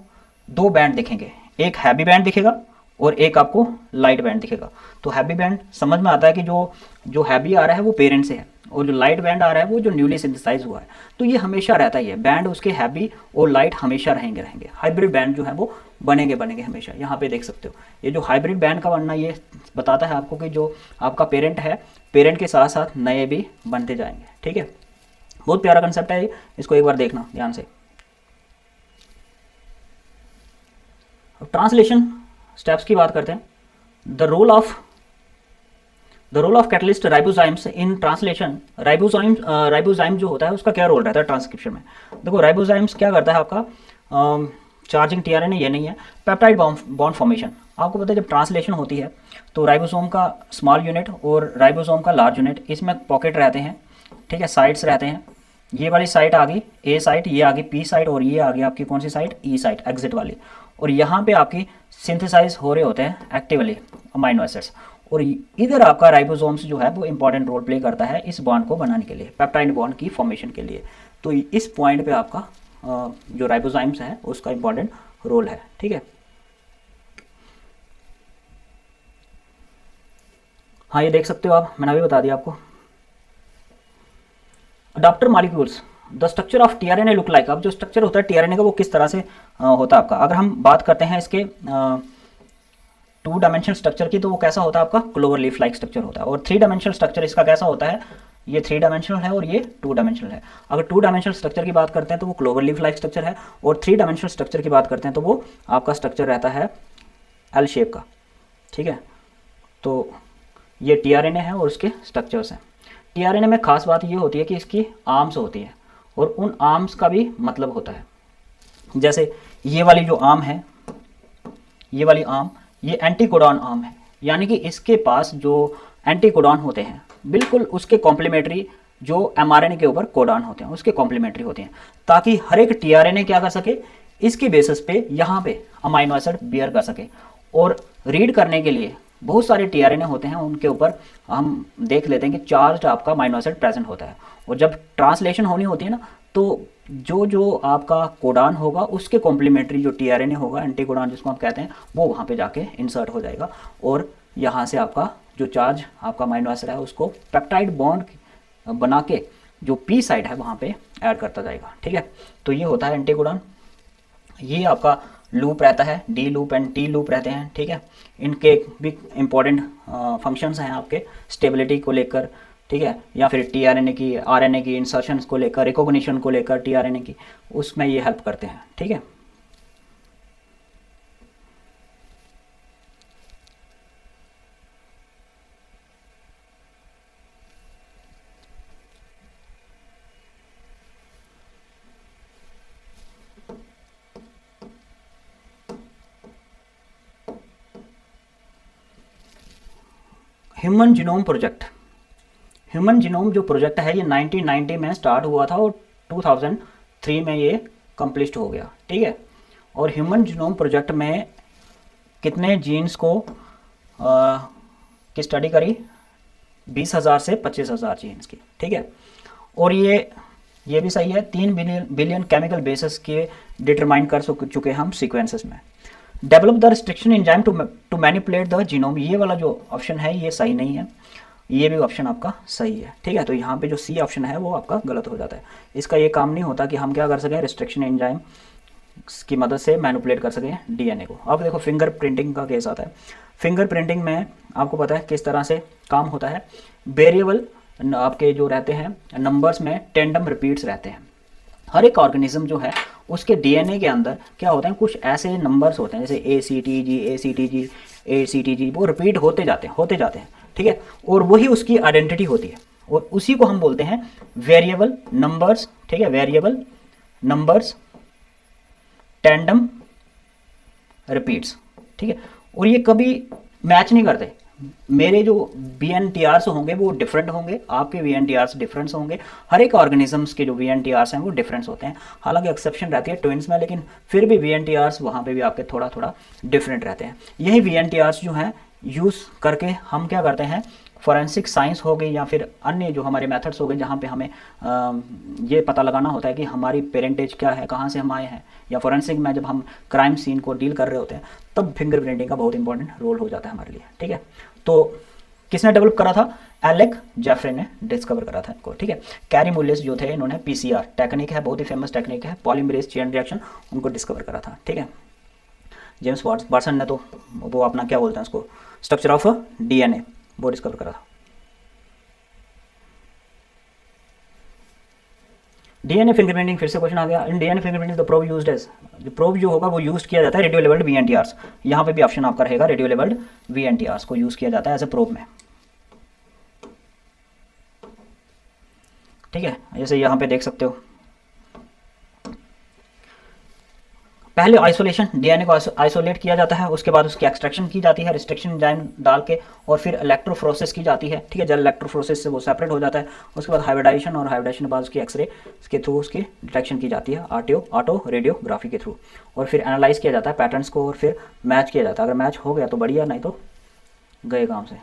S1: 2 बैंड दिखेंगे, एक हैवी बैंड दिखेगा और एक आपको लाइट बैंड दिखेगा। तो हैवी बैंड समझ में आता है कि जो हैवी आ रहा है वो पेरेंट से है और जो लाइट बैंड आ रहा है वो जो न्यूली सिंथेसाइज हुआ है। तो ये हमेशा रहता ही है, बैंड उसके हैवी और लाइट हमेशा रहेंगे। हाइब्रिड बैंड जो है वो बनेंगे हमेशा। यहाँ पे देख सकते हो ये जो हाइब्रिड बैंड का बनना ये बताता है आपको कि जो आपका पेरेंट है, पेरेंट के साथ साथ नए भी बनते जाएंगे। ठीक है, बहुत प्यारा कंसेप्ट है, इसको एक बार देखना ध्यान से। ट्रांसलेशन स्टेप्स की बात करते हैं। The role of the role of catalyst ribozymes in translation, ribozyme जो होता है उसका क्या रोल रहता है ट्रांसक्रिप्शन में। देखो राइबोजाइम्स क्या करता है आपका, चार्जिंग टीआरएनए ये नहीं है, पेप्टाइड बॉन्ड फॉर्मेशन। आपको पता है जब ट्रांसलेशन होती है तो राइबोसोम का स्मॉल यूनिट और राइबोसोम का लार्ज यूनिट, इसमें पॉकेट रहते हैं, ठीक है, साइट्स रहते हैं। ये वाली साइट आ गई ए साइट, ये आ गई पी साइट, और ये आ गई आपकी कौन सी साइट, ई साइट, एग्जिट वाली। और यहाँ पे आपकी सिंथेसाइज हो रहे होते हैं एक्टिवली अमाइनो एसिड्स, और इधर आपका राइबोसोम्स जो है वो इंपॉर्टेंट रोल प्ले करता है इस बॉन्ड को बनाने के लिए, पेप्टाइड बॉन्ड की फॉर्मेशन के लिए। तो इस पॉइंट पे आपका जो राइबोजाइम्स है उसका इंपॉर्टेंट रोल है, ठीक है। हाँ ये देख सकते हो आप, मैंने अभी बता दिया आपको। Adapter molecules, the structure of tRNA look like. अब जो स्ट्रक्चर होता है टीआरएनए का वो किस तरह से होता है आपका, अगर हम बात करते हैं इसके 2 डायमेंशनल स्ट्रक्चर की, तो वो कैसा होता है आपका, क्लोवर लीफ लाइक स्ट्रक्चर होता है। और 3 डायमेंशनल स्ट्रक्चर इसका कैसा होता है, ये 3 डायमेंशनल है और ये 2 डायमेंशनल है। अगर 2 डायमेंशनल स्ट्रक्चर की बात करते हैं तो वो क्लोवर लीफ लाइक स्ट्रक्चर है, और 3 डायमेंशनल स्ट्रक्चर की बात करते हैं तो वो आपका स्ट्रक्चर रहता है एल शेप का, ठीक है। तो ये टीआरएनए है और उसके स्ट्रक्चर्स हैं। टीआरएनए में खास बात ये होती है कि इसकी आर्म्स होती है, और उन आर्म्स का भी मतलब होता है। जैसे ये वाली जो आर्म है, ये वाली आर्म, ये एंटीकोडॉन आर्म है, यानी कि इसके पास जो एंटीकोडॉन होते हैं बिल्कुल उसके कॉम्प्लीमेंट्री जो एमआरएनए के ऊपर कोडॉन होते हैं उसके कॉम्प्लीमेंट्री होते हैं, ताकि हर एक टीआरएनए क्या कर सके, इसकी बेसिस पे यहाँ पे अमाइनो एसिड बियर कर सके। और रीड करने के लिए बहुत सारे टीआरएनए होते हैं, उनके ऊपर हम देख लेते हैं कि चार्ज आपका अमाइनो एसिड प्रेजेंट होता है, और जब ट्रांसलेशन होनी होती है ना, तो जो जो आपका कोडान होगा उसके कॉम्प्लीमेंट्री जो टीआरएनए होगा, एंटीकोडॉन जिसको हम कहते हैं, वो वहाँ पे जाके इंसर्ट हो जाएगा, और यहाँ से आपका जो चार्ज आपका अमाइनो एसिड है उसको पेप्टाइड बॉन्ड बना के जो पी साइड है वहाँ पे ऐड करता जाएगा, ठीक है। तो ये होता है एंटीकोडॉन। ये आपका लूप रहता है, D loop and T loop रहते हैं, ठीक है। इनके भी इम्पॉर्टेंट फंक्शंस हैं आपके स्टेबिलिटी को लेकर, ठीक है, या फिर टीआरएनए की आरएनए की इंसर्शंस को लेकर, रिकॉग्निशन को लेकर टीआरएनए की, उसमें ये हेल्प करते हैं, ठीक है। Human genome project, human genome जो प्रोजेक्ट है ये 1990 में स्टार्ट हुआ था और 2003 में ये कंप्लीट हो गया, ठीक है। और ह्यूमन जीनोम प्रोजेक्ट में कितने जीन्स को की स्टडी करी, 20,000 से 25,000 जीन्स की, ठीक है। और ये भी सही है, 3 बिलियन केमिकल बेसिस के डिटरमाइन कर चुके हम सीक्वेंसेस में। Develop the restriction enzyme to manipulate the genome, ये वाला जो ऑप्शन है ये सही नहीं है, ये भी ऑप्शन आपका सही है, ठीक है। तो यहाँ पे जो सी ऑप्शन है वो आपका गलत हो जाता है। इसका ये काम नहीं होता कि हम क्या कर सकें, रिस्ट्रिक्शन एंजाइम की मदद से मैनिपुलेट कर सकें डीएनए को। अब देखो फिंगर प्रिंटिंग का केस आता है। फिंगर प्रिंटिंग में आपको पता है किस तरह से काम होता है, वेरिएबल आपके जो रहते हैं नंबर्स में टेंडम रिपीट्स रहते हैं। हर एक ऑर्गेनिज्म जो है उसके डीएनए के अंदर क्या होते हैं, कुछ ऐसे नंबर्स होते हैं जैसे ACTG ACTG ACTG, वो रिपीट होते जाते हैं, ठीक है। और वही उसकी आइडेंटिटी होती है, और उसी को हम बोलते हैं वेरिएबल नंबर्स, ठीक है, वेरिएबल नंबर्स टेंडम रिपीट्स, ठीक है। और ये कभी मैच नहीं करते, मेरे जो VNTRs होंगे वो डिफरेंट होंगे, आपके VNTRs डिफरेंस होंगे, हर एक ऑर्गेनिजम्स के जो VNTRs हैं वो डिफरेंस होते हैं। हालांकि एक्सेप्शन रहती है ट्विंस में, लेकिन फिर भी VNTRs वहाँ पे भी आपके थोड़ा थोड़ा डिफरेंट रहते हैं। यही VNTRs जो हैं यूज़ करके हम क्या करते हैं, फॉरेंसिक साइंस हो गई या फिर अन्य जो हमारे मेथड्स हो गए जहाँ पे हमें ये पता लगाना होता है कि हमारी पेरेंटेज क्या है, कहाँ से हम आए हैं, या फॉरेंसिक में जब हम क्राइम सीन को डील कर रहे होते हैं तब फिंगर प्रिंटिंग का बहुत इंपॉर्टेंट रोल हो जाता है हमारे लिए, ठीक है। तो किसने डेवलप करा था, एलेक जेफरे ने डिस्कवर करा था इनको, ठीक है। कैरी मुलिस जो थे इन्होंने PCR टेक्निक है, बहुत ही फेमस टेक्निक है, पॉलीमरेज चेन रिएक्शन, उनको डिस्कवर करा था, ठीक है। जेम्स वाटसन ने तो वो अपना क्या बोलते हैं उसको, स्ट्रक्चर ऑफ DNA वो डिस्कवर करा था। डीएनए फिंगरप्रिंटिंग, फिर से क्वेश्चन आ गया, in DNA fingerprinting the probe used as, जो प्रोब जो होगा वो यूज किया जाता है रेडियो लेवल्ड VNTRs, यहाँ पे भी ऑप्शन आपका रहेगा रेडियो लेवल्ड VNTRs को यूज किया जाता है एज ए प्रोब में। ठीक है, जैसे यहाँ पे देख सकते हो। पहले आइसोलेशन, डीएनए को आइसोलेट किया जाता है, उसके बाद उसकी एक्सट्रैक्शन की जाती है रिस्ट्रिक्शन एंजाइम डाल के, और फिर इलेक्ट्रोफ्रोसेस की जाती है। ठीक है, जब इलेक्ट्रोफ्रोसेस से वो सेपरेट हो जाता है, उसके बाद हाइब्रिडाइजेशन, और हाइब्रिडाइजेशन के बाद उसकी एक्सरे के थ्रू उसकी डिटेक्शन की जाती है ऑटो रेडियोग्राफी के थ्रू, और फिर एनालाइज किया जाता है पैटर्न्स को, और फिर मैच किया जाता है। अगर मैच हो गया तो बढ़िया, नहीं तो गए काम से।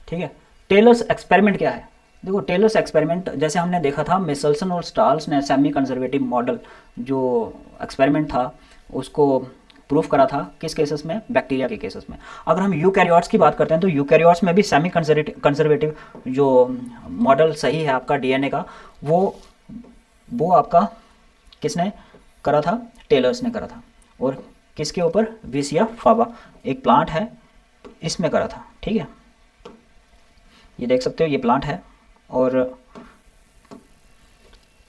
S1: ठीक है, टेलर्स एक्सपेरिमेंट क्या है? देखो, टेलर्स एक्सपेरिमेंट जैसे हमने देखा था, मिसल्सन और स्टाल्स ने सेमी कंजर्वेटिव मॉडल जो एक्सपेरिमेंट था उसको प्रूफ करा था, किस केसेस में? बैक्टीरिया के केसेस में। अगर हम यूकैरियोट्स की बात करते हैं तो यूकैरियोट्स में भी सेमी कंजर्वेटिव जो मॉडल सही है आपका डीएनए का, वो आपका किसने करा था? टेलर्स ने करा था। और किसके ऊपर? विसिया फाबा, एक प्लांट है, इसमें करा था। ठीक है, ये देख सकते हो, ये प्लांट है, और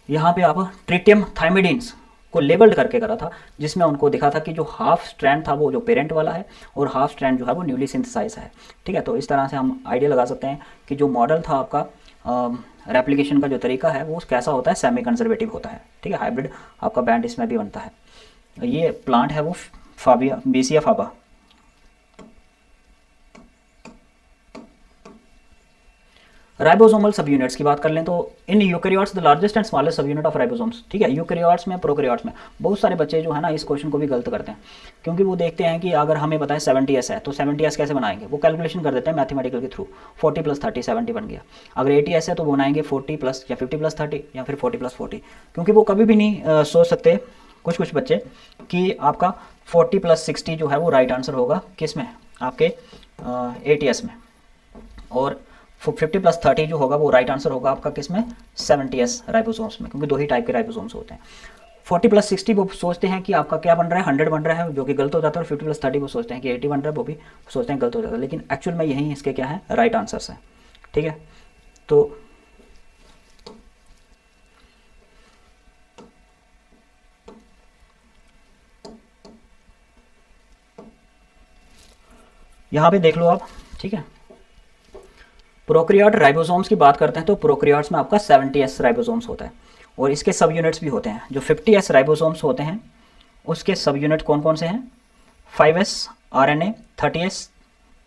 S1: यहाँ पे आप ट्रिटियम थाइमिडीन्स को लेबल्ड करके करा था, जिसमें उनको दिखा था कि जो हाफ स्ट्रैंड था वो जो पेरेंट वाला है, और हाफ स्ट्रैंड जो है वो न्यूली सिंथेसाइज है। ठीक है, तो इस तरह से हम आइडिया लगा सकते हैं कि जो मॉडल था आपका, रेप्लिकेशन का जो तरीका है वो कैसा होता है? सेमी कंजर्वेटिव होता है। ठीक है, हाइब्रिड आपका बैंड इसमें भी बनता है। ये प्लांट है वो फाबिया, बेसिया फाबा। राइबोसोमल सब यूनिट्स की बात कर लें तो in eukaryotes the largest and smallest सब यूनिट ऑफ राइबोसोम्स। ठीक है, यूकैरियोट्स में, प्रोकैरियोट्स में। बहुत सारे बच्चे जो है ना इस क्वेश्चन को भी गलत करते हैं, क्योंकि वो देखते हैं कि अगर हमें पता है 70s है तो 70s कैसे बनाएंगे, वो कैलकुलेशन कर देते हैं मैथमेटिकल के थ्रू, 40 + 30 70 बन गया। अगर 80s है तो बनाएंगे 40 प्लस या 50 + 30 या फिर 40 + 40, क्योंकि वो कभी भी नहीं सोच सकते कुछ बच्चे कि आपका 40 + 60 जो है वो राइट आंसर होगा किस में? आपके 80s में। और 50 + 30 जो होगा वो राइट आंसर होगा आपका किस में? 70s राइबोसोम्स में, क्योंकि दो ही टाइप के राइबोसोम्स होते हैं। 40 + 60 वो सोचते हैं कि आपका क्या बन रहा है? 100 बन रहा है, जो कि गलत हो जाता है। और 50 + 30 वो सोचते हैं कि 80 बन रहा है, वो भी सोचते हैं गलत हो जाता है। लेकिन एक्चुअल में यही इसके क्या है? राइट आंसर्स हैं। ठीक है, तो यहाँ पे देख लो आप। ठीक है, प्रोकैरियोट राइबोसोम्स की बात करते हैं तो प्रोकैरियोट्स में आपका 70s राइबोसोम्स होता है, और इसके सब यूनिट्स भी होते हैं। जो 50s राइबोसोम्स होते हैं उसके सब यूनिट कौन कौन से हैं? 5s RNA, 30s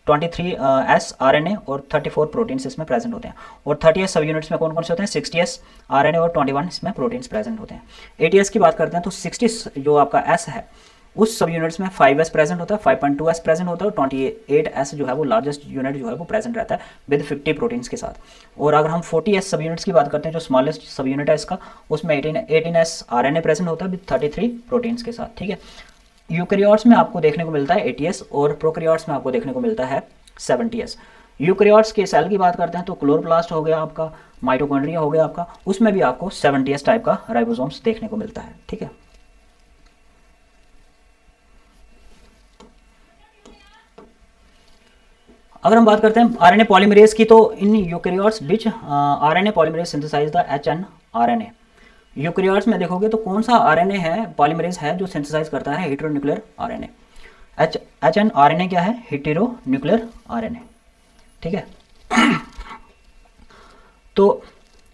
S1: 23s RNA और 34 प्रोटीन्स इसमें प्रेजेंट होते हैं। और 30s सब यूनिट्स में कौन कौन से होते हैं? 60s RNA और 21 इसमें प्रोटीन्स प्रेजेंट होते हैं। 80s की बात करते हैं तो 60 जो आपका S है उस सब यूनिट्स में 5s प्रेजेंट होता है, 5.2s प्रेजेंट होता है, और 28s जो है वो लार्जेस्ट यूनिट जो है वो प्रेजेंट रहता है विद 50 प्रोटीन्स के साथ। और अगर हम 40s सब यूनिट्स की बात करते हैं, जो स्मॉलेस्ट सब यूनिट है इसका, उसमें 18s RNA प्रेजेंट होता है विद 33 प्रोटीन्स के साथ। ठीक है, यूकैरियोट्स में आपको देखने को मिलता है 80s, और प्रोकैरियोट्स में आपको देखने को मिलता है 70s। यूकैरियोट्स के सेल की बात करते हैं तो क्लोरोप्लास्ट हो गया आपका, माइटोकॉन्ड्रिया हो गया आपका, उसमें भी आपको 70s टाइप का राइबोसोम्स देखने को मिलता है। ठीक है, अगर हम बात करते हैं आरएनए पॉलीमरेज की, तो in eukaryotes which RNA polymerase synthesise the HNRNA। Eukaryotes में देखोगे तो कौन सा आरएनए है, पॉलीमरेज है, जो सिंथेसाइज करता है हेटेरोन्यूक्लियर आरएनए। HNRNA क्या है? हेटेरोन्यूक्लियर आरएनए। ठीक है, तो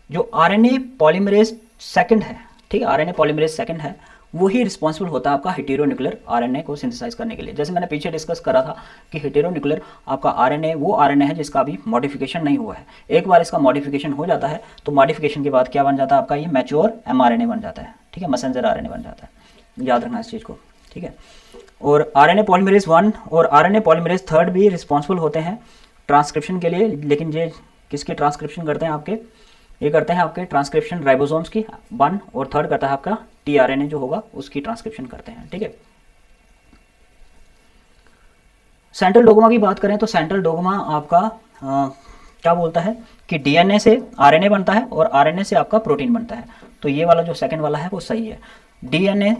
S1: जो आरएनए पॉलीमरेज सेकंड है, ठीक है, आरएनए पॉलीमरेज सेकंड है, वही रिस्पॉन्सिबल होता है आपका हेटेरोन्यूक्लियर आरएनए को सिंथेसाइज करने के लिए। जैसे मैंने पीछे डिस्कस करा था कि हेटेरोन्यूक्लियर आपका आरएनए वो आरएनए है जिसका अभी मॉडिफिकेशन नहीं हुआ है। एक बार इसका मॉडिफिकेशन हो जाता है तो मॉडिफिकेशन के बाद क्या बन जाता है आपका? ये मैच्योर mRNA बन जाता है। ठीक है, मैसेंजर आरएनए बन जाता है, याद रखना इस चीज़ को। ठीक है, और आरएनए पॉलीमरेज 1 और आरएनए पॉलीमरेज 3 भी रिस्पॉन्सिबल होते हैं ट्रांसक्रिप्शन के लिए। लेकिन ये किसकी ट्रांसक्रिप्शन करते हैं आपके? ये करते हैं आपके ट्रांसक्रिप्शन राइबोसोम्स की 1, और 3rd करता है आपका tRNA जो होगा उसकी ट्रांसक्रिप्शन करते हैं। ठीक है, सेंट्रल डोग्मा की बात करें तो सेंट्रल डोग्मा आपका क्या बोलता है कि डीएनए से आरएनए बनता है और आरएनए से आपका प्रोटीन बनता है। तो ये वाला जो सेकंड वाला है वो सही है। डीएनए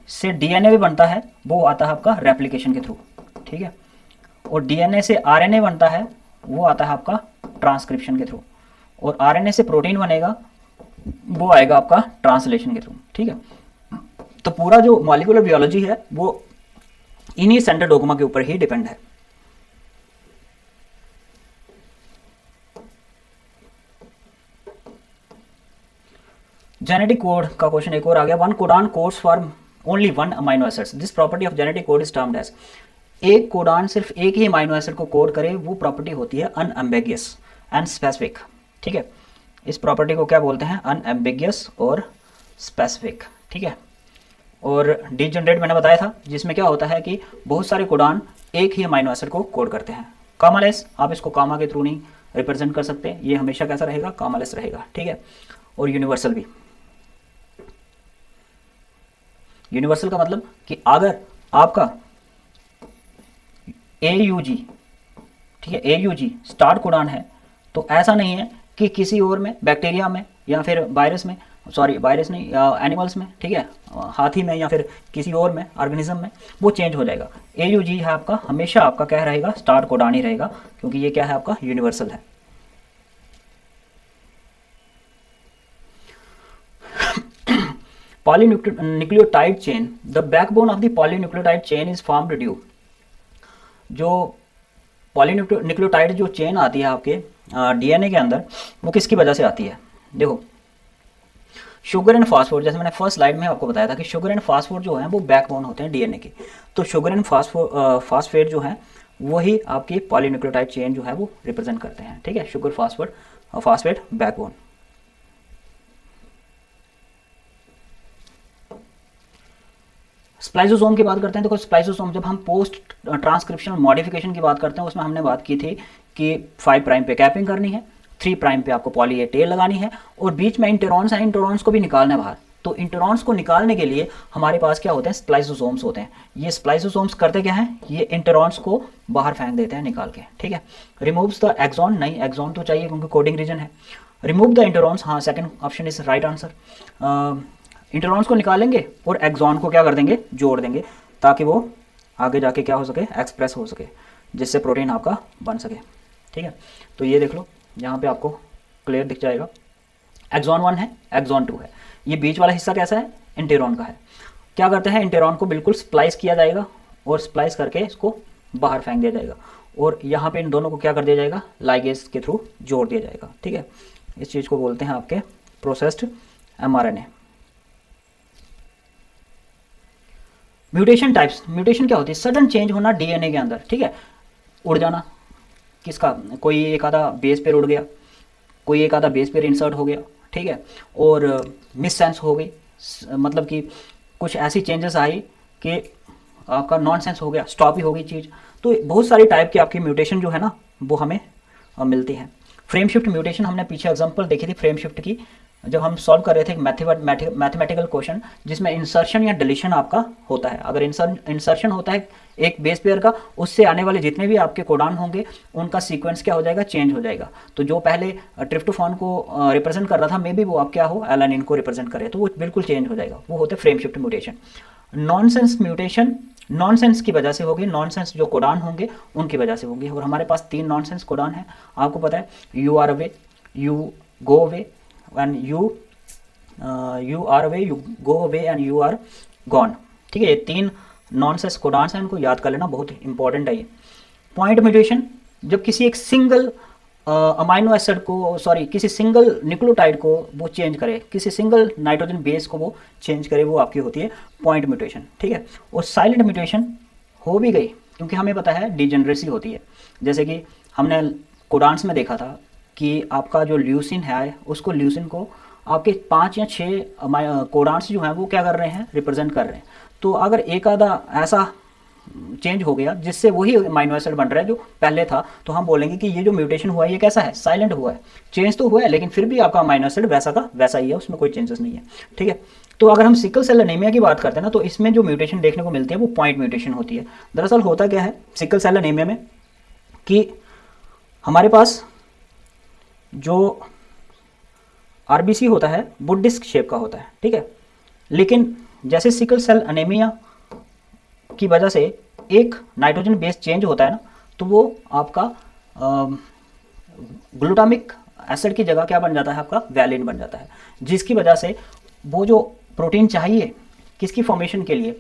S1: से डीएनए भी बनता है, वो आता है आपका रेप्लिकेशन के थ्रू। ठीक है, और डीएनए से आरएनए बनता है, वो आता है आपका ट्रांसक्रिप्शन के थ्रू। और आरएनए से प्रोटीन बनेगा, वो आएगा आपका ट्रांसलेशन के थ्रू। ठीक है, तो पूरा जो मॉलिक्यूलर बायोलॉजी है वो इन्हीं सेंट्रल डोग्मा के ऊपर ही डिपेंड है। जेनेटिक कोड का क्वेश्चन एक और आ गया। One codon codes for only one amino acids, this property of genetic code is termed as. एक कोडान सिर्फ एक ही अमाइनो एसिड को कोड करे, वो प्रॉपर्टी होती है अनएम्बिगियस एंड स्पेसिफिक। ठीक है, इस प्रॉपर्टी को क्या बोलते हैं? अनएम्बिगियस और स्पेसिफिक। ठीक है, और डीजनरेट मैंने बताया था, जिसमें क्या होता है कि बहुत सारे कोडान एक ही अमाइनो एसिड को कोड करते हैं। कामालेस, आप इसको कामा के थ्रू नहीं रिप्रेजेंट कर सकते, ये हमेशा कैसा रहेगा? कामालेस रहेगा। ठीक है, और यूनिवर्सल भी। यूनिवर्सल का मतलब कि अगर आपका AUG, ठीक है, AUG स्टार्ट कोडान है, तो ऐसा नहीं है कि किसी और में, बैक्टीरिया में या फिर वायरस में, सॉरी वायरस नहीं, एनिमल्स में, ठीक है, हाथी में या फिर किसी और में, ऑर्गेनिज्म में, वो चेंज हो जाएगा। AUG है आपका, हमेशा आपका क्या रहेगा? स्टार्ट कोडान ही रहेगा, क्योंकि ये क्या है? आपका यूनिवर्सल है। Polynucleotide chain, the backbone of the polynucleotide chain is formed due. जो पॉलीन्यूक्लियोटाइड जो चेन आती है आपके DNA के अंदर, वो किसकी वजह से आती है? देखो, शुगर एंड फास्फोर, जैसे मैंने फर्स्ट स्लाइड में आपको बताया था कि शुगर एंड फास्फोर जो है वो बैकबोन होते हैं DNA के। तो शुगर एंड फास्फेट जो है वही आपकी पॉलीन्यूक्लियोटाइड चेन जो है वो रिप्रेजेंट करते हैं। ठीक है, शुगर फास्फेट बैकबोन। स्प्लाइसोसोम की बात करते हैं। देखो, स्प्लाइसोसोम जब हम पोस्ट ट्रांसक्रिप्शन मॉडिफिकेशन की बात करते हैं, उसमें हमने बात की थी कि 5 प्राइम पे कैपिंग करनी है, 3 प्राइम पे आपको पॉली ए टेल लगानी है, और बीच में इंटरॉन्स हैं, इंटरॉन्स को भी निकालना है बाहर। तो इंटरॉन्स को निकालने के लिए हमारे पास क्या होते हैं? स्प्लाइसोसोम्स होते हैं। ये स्प्लाइसोसोम्स करते क्या हैं? ये इंटरॉन्स को बाहर फेंक देते हैं निकाल के। ठीक है, रिमूव्स द एक्सॉन, नहीं एक्सॉन तो चाहिए क्योंकि कोडिंग रीजन है। रिमूव द इंटरॉन्स, हाँ, second option is right answer. Introns को निकालेंगे और एक्सॉन को क्या कर देंगे? जोड़ देंगे, ताकि वो आगे जाके क्या हो सके? एक्सप्रेस हो सके, जिससे प्रोटीन आपका बन सके। ठीक है, तो ये देख लो, यहाँ पे आपको क्लियर दिख जाएगा। एक्सॉन 1 है, एक्सॉन 2 है। ये बीच वाला हिस्सा कैसा है? इंटेरॉन का है। क्या करते हैं? इंटेरॉन को बिल्कुल स्प्लाइस किया जाएगा, और स्प्लाइस करके इसको बाहर फेंक दिया जाएगा, और यहाँ पे इन दोनों को क्या कर दिया जाएगा? लाइगेज के थ्रू जोड़ दिया जाएगा। ठीक है, इस चीज़ को बोलते हैं आपके processed mRNA। Mutation types, mutation क्या होती है? सडन चेंज होना DNA के अंदर। ठीक है, उड़ जाना किसका? कोई एक आधा बेस पेयर उड़ गया, कोई एक आधा बेस पेयर इंसर्ट हो गया। ठीक है, और मिस सेंस हो गई, मतलब कि कुछ ऐसी चेंजेस आई कि आपका नॉन सेंस हो गया, स्टॉप ही हो गई चीज़। तो बहुत सारी टाइप की आपकी म्यूटेशन जो है ना, वो हमें मिलती है। फ्रेम शिफ्ट म्यूटेशन, हमने पीछे एग्जांपल देखी थी फ्रेम शिफ्ट की, जब हम सॉल्व कर रहे थे मैथमेटिकल क्वेश्चन, जिसमें इंसर्शन या डिलीशन आपका होता है। अगर इंसर्शन होता है एक बेस पेयर का, उससे आने वाले जितने भी आपके कोडान होंगे, उनका सीक्वेंस क्या हो जाएगा? चेंज हो जाएगा। तो जो पहले ट्रिप्टोफान को रिप्रेजेंट कर रहा था, मे बी वो आप क्या हो? एलानिन को रिप्रेजेंट करे, तो वो बिल्कुल चेंज हो जाएगा। वो होते हैं frame shift mutation. Nonsense mutation, nonsense की वजह से होगी, नॉनसेंस जो कोडान होंगे उनकी वजह से होंगे। और हमारे पास 3 नॉनसेंस कोडान है, आपको पता है, you are away, you go away, and you are away, you go away, and you are gone. ठीक है, ये 3 नॉनसेंस कोडान्स हैं, इनको याद कर लेना, बहुत इंपॉर्टेंट है ये। पॉइंट म्यूटेशन, जब किसी एक सिंगल अमाइनो एसिड को, सॉरी किसी सिंगल न्यूक्लियोटाइड को वो चेंज करे, किसी सिंगल नाइट्रोजन बेस को वो चेंज करे, वो आपकी होती है पॉइंट म्यूटेशन। ठीक है, और साइलेंट म्यूटेशन हो भी गई, क्योंकि हमें पता है डिजेनरेसी होती है। जैसे कि हमने कोडान्स में देखा था कि आपका जो ल्यूसिन है, उसको ल्यूसिन को आपके 5 या 6 कोडान्स जो हैं वो क्या कर रहे हैं? रिप्रेजेंट कर रहे हैं। तो अगर एक आधा ऐसा चेंज हो गया जिससे वही अमाइनो एसिड बन रहा है जो पहले था, तो हम बोलेंगे कि ये जो म्यूटेशन हुआ है ये कैसा है? साइलेंट हुआ है। चेंज तो हुआ है, लेकिन फिर भी आपका अमाइनो एसिड वैसा का वैसा ही है, उसमें कोई चेंजेस नहीं है। ठीक है, तो अगर हम सिकल सेल एनीमिया की बात करते हैं ना, तो इसमें जो म्यूटेशन देखने को मिलती है वो पॉइंट म्यूटेशन होती है। दरअसल होता क्या है सिकल सेल एनीमिया में कि हमारे पास जो RBC होता है वो डिस्क शेप का होता है। ठीक है, लेकिन जैसे सिकल सेल एनीमिया की वजह से एक नाइट्रोजन बेस चेंज होता है ना, तो वो आपका ग्लूटामिक एसिड की जगह क्या बन जाता है? आपका वैलिन बन जाता है, जिसकी वजह से वो जो प्रोटीन चाहिए किसकी फॉर्मेशन के लिए,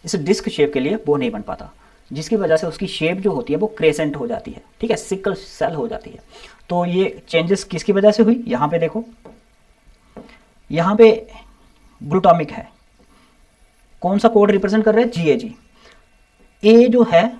S1: इस डिस्क शेप के लिए, वो नहीं बन पाता, जिसकी वजह से उसकी शेप जो होती है वो क्रेसेंट हो जाती है। ठीक है, सिकल सेल हो जाती है। तो ये चेंजेस किसकी वजह से हुई? यहाँ पे देखो, यहाँ पे ग्लूटामिक है, कौन सा कोड रिप्रेजेंट कर रहा है, GAG। ए जो है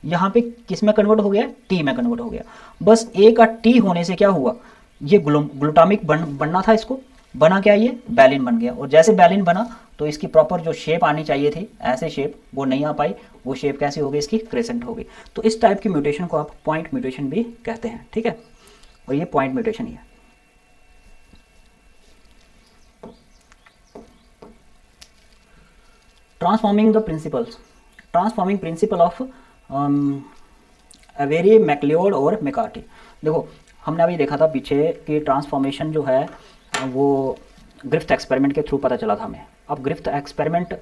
S1: यहाँ पे किस में कन्वर्ट हो गया, टी में कन्वर्ट हो गया। बस ए का टी होने से क्या हुआ, ये ग्लूटामिक बनना था, इसको बना क्या, ये बैलिन बन गया। और जैसे बैलिन बना तो इसकी प्रॉपर जो शेप आनी चाहिए थी, ऐसे शेप वो नहीं आ पाई, वो शेप कैसे हो गई, इसकी क्रेसेंट हो गई। तो इस टाइप की म्यूटेशन को आप पॉइंट म्यूटेशन भी कहते हैं, ठीक है। और ये पॉइंट म्यूटेशन ही है। ट्रांसफॉर्मिंग प्रिंसिपल ऑफ अवेरी, मैक्लियोड और मैकार्टी। देखो हमने अभी देखा था पीछे कि ट्रांसफॉर्मेशन जो है वो ग्रिफ्थ एक्सपेरिमेंट के थ्रू पता चला था हमें। अब ग्रिफ्थ एक्सपेरिमेंट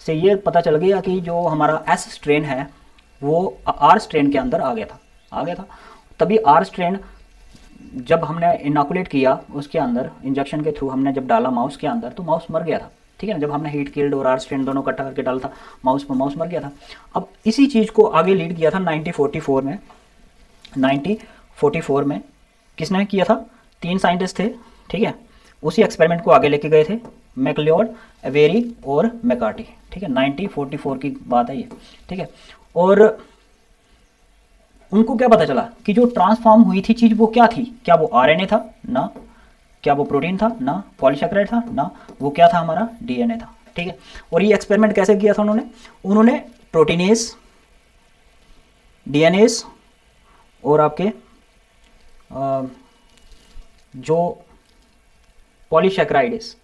S1: से ये पता चल गया कि जो हमारा एस स्ट्रेन है वो आर स्ट्रेन के अंदर आ गया था। तभी आर स्ट्रेन जब हमने इनोकुलेट किया उसके अंदर, इंजेक्शन के थ्रू हमने जब डाला माउस के अंदर, तो माउस मर गया था, ठीक है ना। जब हमने हीट किल्ड और आर स्ट्रेन दोनों इकट्ठा करके डाला था माउस पर, माउस मर गया था। अब इसी चीज़ को आगे लीड किया था 1944 में किसने किया था, 3 साइंटिस्ट थे, ठीक है। उसी एक्सपेरिमेंट को आगे लेके गए थे मैक्लियोड, अवेरी और मैकार्टी, ठीक है। 1944 की बात है ये, ठीक है। और उनको क्या पता चला कि जो ट्रांसफॉर्म हुई थी चीज़ वो क्या थी, क्या वो RNA था ना, क्या वो प्रोटीन था ना, पॉलीसैकेराइड था ना, वो क्या था, हमारा DNA था, ठीक है। और ये एक्सपेरिमेंट कैसे किया था उन्होंने प्रोटीनेज, DNAs और आपके जो पॉलीसैकेराइड्स,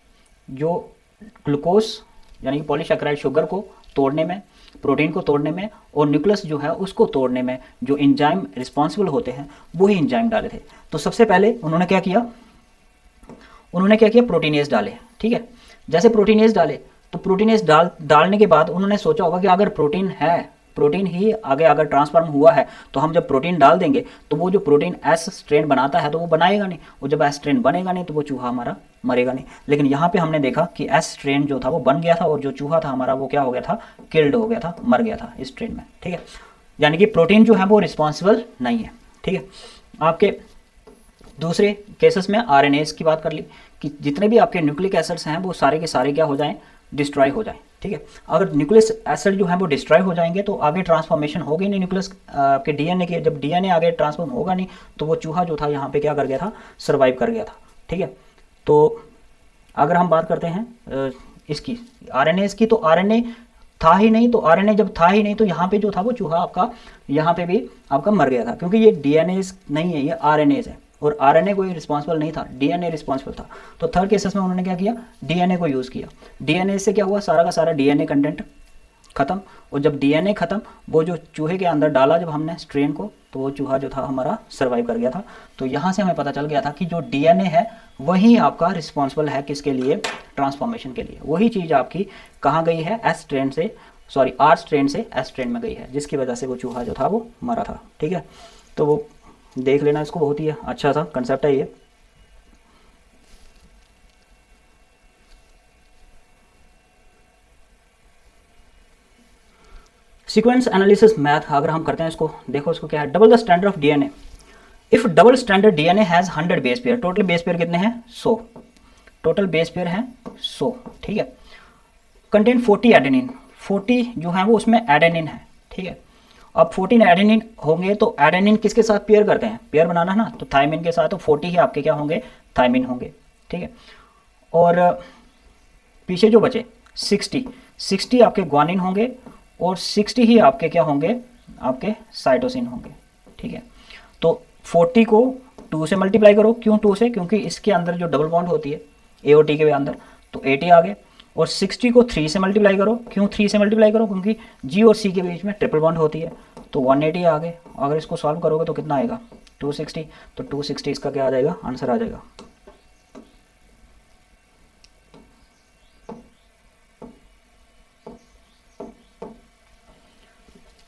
S1: जो ग्लूकोज यानी कि पॉलीसैकेराइड शुगर को तोड़ने में, प्रोटीन को तोड़ने में, और न्यूक्लियस जो है उसको तोड़ने में जो एंजाइम रिस्पॉन्सिबल होते हैं वही एंजाइम डाले थे। तो सबसे पहले उन्होंने क्या किया, प्रोटीनेज डाले, ठीक है। जैसे प्रोटीनेज डाले तो प्रोटीनेज डालने के बाद उन्होंने सोचा होगा कि अगर प्रोटीन ही आगे अगर ट्रांसफॉर्म हुआ है तो हम जब प्रोटीन डाल देंगे तो वो जो प्रोटीन एस स्ट्रेन बनाता है तो वो बनाएगा नहीं, और जब एस स्ट्रेन बनेगा नहीं तो वो चूहा हमारा मरेगा नहीं। लेकिन यहाँ पे हमने देखा कि एस स्ट्रेन जो था वो बन गया था, और जो चूहा था हमारा वो क्या हो गया था, किल्ड हो गया था, मर गया था इस स्ट्रेन में, ठीक है। यानी कि प्रोटीन जो है वो रिस्पॉन्सिबल नहीं है, ठीक है। आपके दूसरे केसेस में RNAs की बात कर ली कि जितने भी आपके न्यूक्लिक एसिड्स हैं वो सारे के सारे क्या हो जाएं, डिस्ट्रॉय हो जाएं, ठीक है। अगर न्यूक्लियस एसिड जो है वो डिस्ट्रॉय हो जाएंगे तो आगे ट्रांसफॉर्मेशन होगी नहीं न्यूक्लियस आपके DNA की। जब DNA आगे ट्रांसफॉर्म होगा नहीं तो वो चूहा जो था यहाँ पे क्या कर गया था, सर्वाइव कर गया था, ठीक है। तो अगर हम बात करते हैं इसकी RNAs की, तो RNA था ही नहीं, तो RNA जब था ही नहीं तो यहाँ पे जो था वो चूहा आपका यहाँ पे भी आपका मर गया था, क्योंकि ये DNAs नहीं है, ये RNAs है, और RNA कोई रिस्पॉन्सिबल नहीं था, DNA रिस्पॉन्सिबल था। तो थर्ड केसेस में उन्होंने क्या किया, DNA को यूज़ किया। DNA से क्या हुआ, सारा का सारा DNA कंटेंट खत्म, और जब DNA खत्म वो जो चूहे के अंदर डाला जब हमने स्ट्रेन को, तो वो चूहा जो था हमारा सर्वाइव कर गया था। तो यहाँ से हमें पता चल गया था कि जो DNA है वही आपका रिस्पॉन्सिबल है किसके लिए, ट्रांसफॉर्मेशन के लिए। वही चीज़ आपकी कहाँ गई है, आर स्ट्रेन से एस स्ट्रेन में गई है, जिसकी वजह से वो चूहा जो था वो मरा था, ठीक है। तो वो देख लेना इसको, बहुत ही अच्छा सा कंसेप्ट है ये। सीक्वेंस एनालिसिस मैथ अगर हम करते हैं इसको, देखो इसको क्या है, double the standard of DNA। If double standard DNA has 100 base pair, total base pair कितने हैं, 100, टोटल बेस पेयर हैं 100, ठीक है। कंटेंट 40 एडेनिन, 40 जो है वो उसमें एडेनिन है, ठीक है। अब 14 एडेनिन होंगे तो एडेनिन किसके साथ पेयर करते हैं, पेयर बनाना है ना, तो थायमिन के साथ, तो 40 ही आपके क्या होंगे, थायमिन होंगे, ठीक है। और पीछे जो बचे 60 आपके ग्वानिन होंगे, और 60 ही आपके क्या होंगे, आपके साइटोसिन होंगे, ठीक है। तो 40 को 2 से मल्टीप्लाई करो, क्यों 2 से, क्योंकि इसके अंदर जो डबल बॉन्ड होती है A और T के अंदर, तो 80 आ गए। और 60 को 3 से मल्टीप्लाई करो, क्यों 3 से मल्टीप्लाई करो, क्योंकि G और C के बीच में ट्रिपल बॉन्ड होती है, तो 180 आ गए। अगर इसको सॉल्व करोगे तो कितना आएगा, 260, तो 260 इसका क्या आ जाएगा, आंसर आ जाएगा।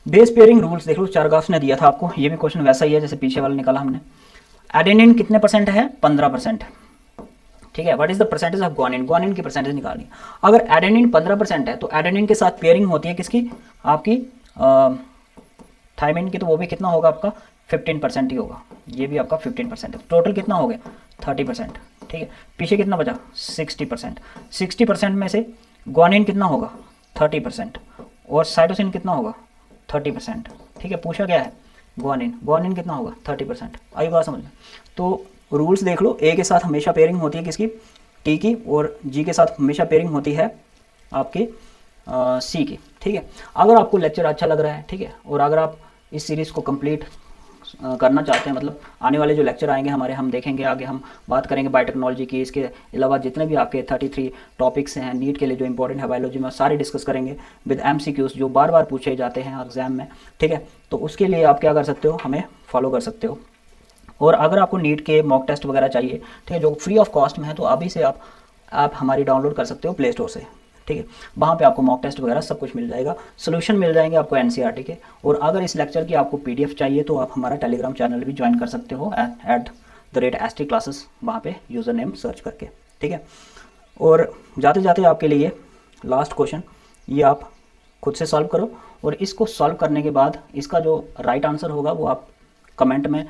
S1: बेस पेयरिंग रूल्स देख लो, चारगाफ ने दिया था आपको, ये भी क्वेश्चन वैसा ही है जैसे पीछे वाला निकाला हमने। एडेनिन कितने परसेंट है, 15%, ठीक है। What is the percentage of guanine, guanine की परसेंटेज निकालनी। अगर एडेनिन 15% है तो एडेनिन के साथ पेयरिंग होती है किसकी, आपकी थायमिन की, तो वो भी कितना होगा आपका, 15% ही होगा, ये भी आपका 15% है। टोटल कितना हो गया, 30%, ठीक है। पीछे कितना बचा 60%। 60% में से ग्वानिन कितना होगा 30%, और साइटोसिन कितना होगा 30%। ठीक है, पूछा गया है ग्वानिन कितना होगा 30%। आई बात समझ में। तो रूल्स देख लो, ए के साथ हमेशा पेयरिंग होती है किसकी, टी की, और जी के साथ हमेशा पेयरिंग होती है आपकी सी की। ठीक है, अगर आपको लेक्चर अच्छा लग रहा है, ठीक है, और अगर आप इस सीरीज़ को कंप्लीट करना चाहते हैं, मतलब आने वाले जो लेक्चर आएंगे हमारे, हम देखेंगे आगे, हम बात करेंगे बायोटेक्नोलॉजी की, इसके अलावा जितने भी आपके 33 टॉपिक्स हैं नीट के लिए जो इंपॉर्टेंट है बायोलॉजी में, सारे डिस्कस करेंगे विद एमसीक्यूज जो बार बार पूछे जाते हैं एग्जाम में। ठीक है, तो उसके लिए आप क्या कर सकते हो, हमें फॉलो कर सकते हो। और अगर आपको नीट के मॉक टेस्ट वगैरह चाहिए, ठीक है, जो फ्री ऑफ कॉस्ट में है, तो अभी से आप हमारी डाउनलोड कर सकते हो प्ले स्टोर से। ठीक है, वहाँ पे आपको मॉक टेस्ट वगैरह सब कुछ मिल जाएगा, सोल्यूशन मिल जाएंगे आपको एनसीईआरटी के। और अगर इस लेक्चर की आपको पीडीएफ चाहिए तो आप हमारा टेलीग्राम चैनल भी ज्वाइन कर सकते हो @ST क्लासेस, वहाँ पे यूज़र नेम सर्च करके। ठीक है, और जाते जाते आपके लिए लास्ट क्वेश्चन, ये आप खुद से सॉल्व करो, और इसको सॉल्व करने के बाद इसका जो राइट आंसर होगा वो आप कमेंट में